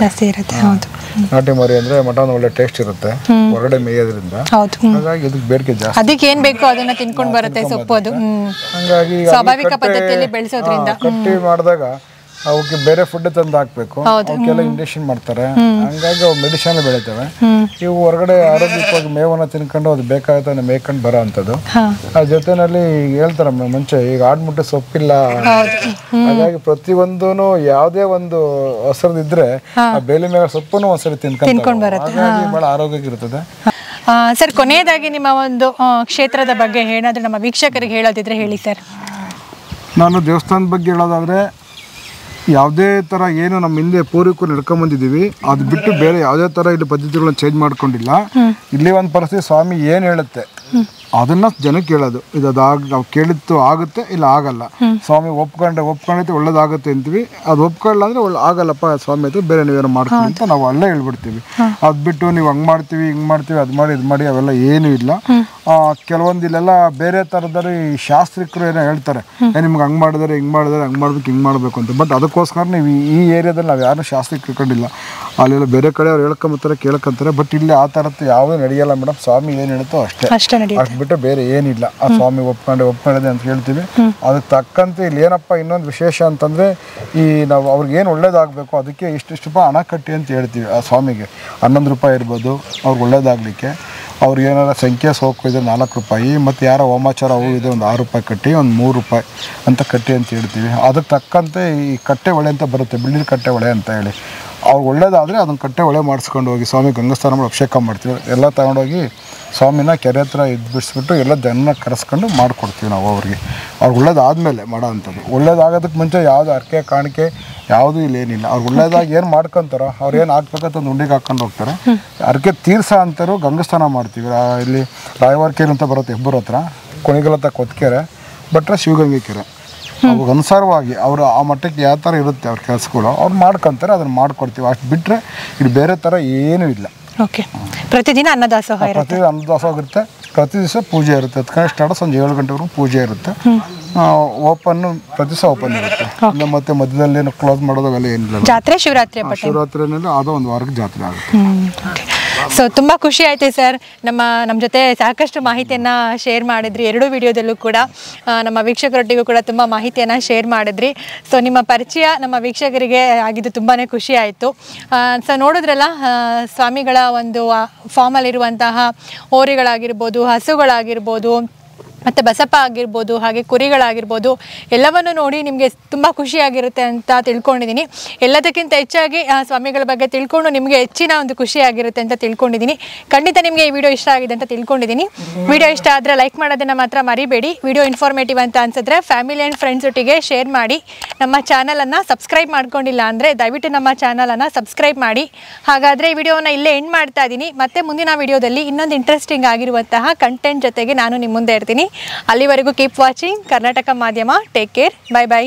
ನಾಟಿ ಮರಿ ಅಂದ್ರೆ ಮಟನ್ ಒಳ್ಳೆ ಟೇಸ್ಟ್ ಇರುತ್ತೆ ಹೊರಗಡೆ ಮೇಯೋದ್ರಿಂದ. ಹಾಗಾಗಿ ಇದಕ್ಕೆ ಬೇಡಿಕೆ ಜಾಸ್ತಿ. ಅದಕ್ಕೆ ಏನ್ ಬೇಕೋ ಅದನ್ನ ತಿನ್ಕೊಂಡು ಬರುತ್ತೆ ಸೊಪ್ಪು. ಅದು ಹಂಗಾಗಿ ಸ್ವಾಭಾವಿಕ ಪದ್ಧತಿಯಲ್ಲಿ ಬೆಳೆಸೋದ್ರಿಂದ ಕಟ್ಟಿ ಮಾಡಿದಾಗ ಅವಕ್ಕೆ ಬೇರೆ ಫುಡ್ ತಂದು ಹಾಕ್ಬೇಕು. ಅವಕ್ಕೆಲ್ಲ ಇಂಜೆಕ್ಷನ್ ಮಾಡ್ತಾರೆ. ಹಂಗಾಗಿ ಅವು ಮೆಡಿಸಿನ್ ಬೆಳಿತವೆ. ಇವು ಹೊರಗಡೆ ಆರೋಗ್ಯವಾಗಿ ಮೇವನ್ನ ತಿನ್ಕೊಂಡು ಅದು ಬೇಕಾಗುತ್ತೆ ಮೇಯ್ಕೊಂಡು ಬರೋ ಅಂಥದ್ದು. ಆ ಜೊತೆನಲ್ಲಿ ಹೇಳ್ತಾರೆ ಮುಂಚೆ ಈಗ ಆಡ್ಮುಟ್ಟೆ ಸೊಪ್ಪಿಲ್ಲ. ಹಾಗಾಗಿ ಪ್ರತಿಯೊಂದೂ ಯಾವುದೇ ಒಂದು ಹಸಿರಿದ್ರೆ ಆ ಬೇಲಿ ಮೇಲೆ ಸೊಪ್ಪನ್ನು ಒಂದ್ಸರಿ ತಿನ್ಕೊಂಡು ಹಾಗಾಗಿ ಬಹಳ ಆರೋಗ್ಯವಾಗಿರ್ತದೆ. ಸರ್ ಕೊನೆಯದಾಗಿ ನಿಮ್ಮ ಒಂದು ಕ್ಷೇತ್ರದ ಬಗ್ಗೆ ಏನಾದರೂ ನಮ್ಮ ವೀಕ್ಷಕರಿಗೆ ಹೇಳೋದಿದ್ರೆ ಹೇಳಿ ಸರ್. ನಾನು ದೇವಸ್ಥಾನದ ಬಗ್ಗೆ ಹೇಳೋದಾದ್ರೆ ಯಾವುದೇ ಥರ ಏನು ನಮ್ಮ ಹಿಂದೆ ಪೂರ್ವಿಕರು ನಡ್ಕೊಂಬಂದಿದ್ದೀವಿ ಅದು ಬಿಟ್ಟು ಬೇರೆ ಯಾವುದೇ ಥರ ಇಲ್ಲಿ ಪದ್ಧತಿಗಳನ್ನ ಚೇಂಜ್ ಮಾಡ್ಕೊಂಡಿಲ್ಲ. ಇಲ್ಲಿ ಒಂದು ಪರಿಸ್ಥಿತಿ ಸ್ವಾಮಿ ಏನು ಹೇಳುತ್ತೆ ಅದನ್ನ ಜನಕ್ಕೆ ಹೇಳೋದು. ಇದು ನಾವು ಕೇಳಿತ್ತು ಆಗುತ್ತೆ, ಇಲ್ಲ ಆಗಲ್ಲ. ಸ್ವಾಮಿ ಒಪ್ಕೊಂಡೈತೆ ಒಳ್ಳೇದಾಗುತ್ತೆ ಅಂತೀವಿ. ಅದು ಒಪ್ಕೊಳ್ಳ ಅಂದ್ರೆ ಆಗಲ್ಲಪ್ಪ ಸ್ವಾಮಿ ಆಯ್ತು, ಬೇರೆ ನೀವೇನೋ ಮಾಡ್ಕೊಳ್ಳಿ ಅಂತ ನಾವು ಅಲ್ಲೇ ಹೇಳ್ಬಿಡ್ತೀವಿ. ಅದು ಬಿಟ್ಟು ನೀವು ಹಂಗೆ ಮಾಡ್ತೀವಿ ಹಿಂಗೆ ಮಾಡ್ತೀವಿ ಅದು ಮಾಡಿ ಇದು ಮಾಡಿ ಅವೆಲ್ಲ ಏನೂ ಇಲ್ಲ. ಕೆಲವೊಂದು ಇಲ್ಲೆಲ್ಲ ಬೇರೆ ಥರದಲ್ಲಿ ಶಾಸ್ತ್ರಿಕರು ಏನೋ ಹೇಳ್ತಾರೆ, ನಿಮ್ಗೆ ಹಂಗೆ ಮಾಡಿದರೆ ಹಿಂಗೆ ಮಾಡಿದರೆ ಹಂಗೆ ಮಾಡ್ಬೇಕು ಹಿಂಗೆ ಮಾಡಬೇಕು ಅಂತ. ಬಟ್ ಅದಕ್ಕೋಸ್ಕರ ನೀವು ಈ ಏರಿಯಾದಲ್ಲಿ ನಾವು ಯಾರನ್ನೂ ಶಾಸ್ತ್ರಕ್ಕೆ ತಿಳ್ಕೊಂಡಿಲ್ಲ. ಅಲ್ಲೆಲ್ಲ ಬೇರೆ ಕಡೆ ಅವ್ರು ಹೇಳ್ಕೊಂಬತ್ತಾರೆ ಕೇಳ್ಕೊಂತಾರೆ. ಬಟ್ ಇಲ್ಲಿ ಆ ಥರದ್ದು ಯಾವುದೂ ನಡೆಯಲ್ಲ ಮೇಡಮ್. ಸ್ವಾಮಿ ಏನು ಹೇಳುತ್ತೋ ಅಷ್ಟೇ, ಅಷ್ಟು ಬಿಟ್ಟು ಬೇರೆ ಏನಿಲ್ಲ. ಆ ಸ್ವಾಮಿ ಒಪ್ಕೊಂಡಿದೆ ಅಂತ ಹೇಳ್ತೀವಿ. ಅದಕ್ಕೆ ತಕ್ಕಂತೆ ಇಲ್ಲಿ ಏನಪ್ಪ ಇನ್ನೊಂದು ವಿಶೇಷ ಅಂತಂದರೆ ಈ ನಾವು ಅವ್ರಿಗೆ ಏನು ಒಳ್ಳೇದಾಗಬೇಕು ಅದಕ್ಕೆ ಇಷ್ಟು ರೂಪಾಯಿ ಹಣ ಕಟ್ಟಿ ಅಂತ ಹೇಳ್ತೀವಿ. ಆ ಸ್ವಾಮಿಗೆ 11 ರೂಪಾಯಿ ಇರ್ಬೋದು ಅವ್ರಿಗೆ ಒಳ್ಳೇದಾಗಲಿಕ್ಕೆ. ಅವ್ರಿಗೆ ಏನಾರ ಸಂಖ್ಯೆ ಸೋಕು ಇದೆ 4 ರೂಪಾಯಿ, ಮತ್ತು ಯಾರೋ ಹೋಮಾಚಾರ ಅವು ಇದೆ ಒಂದು 6 ರೂಪಾಯಿ ಕಟ್ಟಿ, ಒಂದು 3 ರೂಪಾಯಿ ಅಂತ ಕಟ್ಟಿ ಅಂತ ಹೇಳ್ತೀವಿ. ಅದಕ್ಕೆ ತಕ್ಕಂತೆ ಈ ಕಟ್ಟೆ ಹೊಳೆ ಅಂತ ಬರುತ್ತೆ, ಬಿಳ್ಳಿನ ಕಟ್ಟೆ ಹೊಳೆ ಅಂತ ಹೇಳಿ. ಅವ್ರಿಗೆ ಒಳ್ಳೇದಾದರೆ ಅದನ್ನು ಕಟ್ಟೆ ಹೊಳೆ ಮಾಡಿಸ್ಕೊಂಡು ಹೋಗಿ ಸ್ವಾಮಿ ಗಂಗಾಸ್ನಾನ ಮಾಡಿ ಅಭಿಷೇಕ ಮಾಡ್ತೀವಿ. ಎಲ್ಲ ತಗೊಂಡೋಗಿ ಸ್ವಾಮಿನ ಕೆರೆ ಹತ್ರ ಬಿಡಿಸ್ಬಿಟ್ಟು ಎಲ್ಲ ಜನ ಕರೆಸ್ಕೊಂಡು ಮಾಡಿಕೊಡ್ತೀವಿ ನಾವು ಅವ್ರಿಗೆ ಒಳ್ಳೇದಾದಮೇಲೆ ಮಾಡೋ ಅಂಥದ್ದು. ಒಳ್ಳೇದಾಗೋದಕ್ಕೆ ಮುಂಚೆ ಯಾವುದು ಅರ್ಕೆ ಕಾಣಿಕೆ ಯಾವುದೂ ಇಲ್ಲೇನಿಲ್ಲ. ಅವ್ರು ಒಳ್ಳೇದಾಗಿ ಏನು ಮಾಡ್ಕೊತಾರೋ ಅವ್ರು ಏನು ಹಾಕ್ಬೇಕಂತ ಒಂದು ಉಂಡಿಗೆ ಹಾಕ್ಕೊಂಡು ಹೋಗ್ತಾರೆ. ಅರ್ಕೆ ತೀರ್ಸ ಅಂತಾರು ಗಂಗಸ್ನಾನ ಮಾಡ್ತೀವಿ. ಇಲ್ಲಿ ರಾಯವಾರಕೆರೆ ಅಂತ ಬರುತ್ತೆ ಹೆಬ್ಬೂರ ಹತ್ರ, ಕೊಣಿಗಲ್ ಹತ್ರ ಕೊತ್ಕೆರೆ, ಭಟ್ರ ಶಿವಗಂಗೆ ಕೆರೆ. ಅವಾಗ ಅನುಸಾರವಾಗಿ ಅವರು ಆ ಮಟ್ಟಕ್ಕೆ ಯಾವ ಥರ ಇರುತ್ತೆ ಅವ್ರ ಕೆಲಸಗಳು ಅವ್ರು ಮಾಡ್ಕೊತಾರೆ, ಅದನ್ನು ಮಾಡಿಕೊಡ್ತೀವಿ. ಅಷ್ಟು ಬಿಟ್ಟರೆ ಇಲ್ಲಿ ಬೇರೆ ಥರ ಏನೂ ಇಲ್ಲ. ಓಕೆ. ಪ್ರತಿದಿನ ಅನ್ನದಾಸೋಹ ಇರುತ್ತೆ. ಪ್ರತಿ ದಿವಸ ಪೂಜೆ ಇರುತ್ತೆ. ಅದಕ್ಕೆ ಸ್ಟಾರ್ಟ್ ಸಂಜೆ 7 ಗಂಟೆವರೆಗೂ ಪೂಜೆ ಇರುತ್ತೆ. ಓಪನ್ನು ಪ್ರತಿ ದಿವಸ ಓಪನ್ ಇರುತ್ತೆ. ಮತ್ತೆ ಮಧ್ಯದಲ್ಲಿ ಕ್ಲೋಸ್ ಮಾಡೋದಾಗಲ್ಲ ಏನಿಲ್ಲ. ಜಾತ್ರೆ ಶಿವರಾತ್ರಿ ಶಿವರಾತ್ರಿನಲ್ಲಿ ಅದು ಒಂದು ವಾರಕ್ಕೆ ಜಾತ್ರೆ ಆಗುತ್ತೆ. ಸೊ ತುಂಬ ಖುಷಿ ಆಯಿತು ಸರ್, ನಮ್ಮ ಜೊತೆ ಸಾಕಷ್ಟು ಮಾಹಿತಿಯನ್ನು ಶೇರ್ ಮಾಡಿದ್ರಿ. ಎರಡೂ ವಿಡಿಯೋದಲ್ಲೂ ಕೂಡ ನಮ್ಮ ವೀಕ್ಷಕರೊಟ್ಟಿಗೂ ಕೂಡ ತುಂಬ ಮಾಹಿತಿಯನ್ನು ಶೇರ್ ಮಾಡಿದ್ರಿ. ಸೊ ನಿಮ್ಮ ಪರಿಚಯ ನಮ್ಮ ವೀಕ್ಷಕರಿಗೆ ಆಗಿದ್ದು ತುಂಬಾ ಖುಷಿ ಆಯಿತು. ಸೊ ನೋಡಿದ್ರಲ್ಲ, ಸ್ವಾಮಿಗಳ ಒಂದು ಫಾರ್ಮಲ್ಲಿರುವಂತಹ ಹೋರಿಗಳಾಗಿರ್ಬೋದು, ಹಸುಗಳಾಗಿರ್ಬೋದು, ಮತ್ತು ಬಸಪ್ಪ ಆಗಿರ್ಬೋದು, ಹಾಗೆ ಕುರಿಗಳಾಗಿರ್ಬೋದು, ಎಲ್ಲವನ್ನು ನೋಡಿ ನಿಮಗೆ ತುಂಬ ಖುಷಿಯಾಗಿರುತ್ತೆ ಅಂತ ತಿಳ್ಕೊಂಡಿದ್ದೀನಿ. ಎಲ್ಲದಕ್ಕಿಂತ ಹೆಚ್ಚಾಗಿ ಸ್ವಾಮಿಗಳ ಬಗ್ಗೆ ತಿಳ್ಕೊಂಡು ನಿಮಗೆ ಹೆಚ್ಚಿನ ಒಂದು ಖುಷಿಯಾಗಿರುತ್ತೆ ಅಂತ ತಿಳ್ಕೊಂಡಿದ್ದೀನಿ. ಖಂಡಿತ ನಿಮಗೆ ಈ ವಿಡಿಯೋ ಇಷ್ಟ ಆಗಿದೆ ಅಂತ ತಿಳ್ಕೊಂಡಿದ್ದೀನಿ. ವಿಡಿಯೋ ಇಷ್ಟ ಆದರೆ ಲೈಕ್ ಮಾಡೋದನ್ನು ಮಾತ್ರ ಮರಿಬೇಡಿ. ವಿಡಿಯೋ ಇನ್ಫಾರ್ಮೇಟಿವ್ ಅಂತ ಅನ್ಸಿದ್ರೆ ಫ್ಯಾಮಿಲಿ ಆ್ಯಂಡ್ ಫ್ರೆಂಡ್ಸ್ ಒಟ್ಟಿಗೆ ಶೇರ್ ಮಾಡಿ. ನಮ್ಮ ಚಾನಲನ್ನು ಸಬ್ಸ್ಕ್ರೈಬ್ ಮಾಡ್ಕೊಂಡಿಲ್ಲ ಅಂದರೆ ದಯವಿಟ್ಟು ನಮ್ಮ ಚಾನಲನ್ನು ಸಬ್ಸ್ಕ್ರೈಬ್ ಮಾಡಿ. ಹಾಗಾದರೆ ಈ ವಿಡಿಯೋನ ಇಲ್ಲೇ ಎಂಡ್ ಮಾಡ್ತಾ ಇದ್ದೀನಿ. ಮತ್ತೆ ಮುಂದಿನ ವಿಡಿಯೋದಲ್ಲಿ ಇನ್ನೊಂದು ಇಂಟ್ರೆಸ್ಟಿಂಗ್ ಆಗಿರುವಂತಹ ಕಂಟೆಂಟ್ ಜೊತೆಗೆ ನಾನು ನಿಮ್ಮ ಮುಂದೆ ಇರ್ತೀನಿ. ಅಲ್ಲಿವರೆಗೂ ಕೀಪ್ ವಾಚಿಂಗ್ ಕರ್ನಾಟಕ ಮಾಧ್ಯಮ. Take care. Bye bye.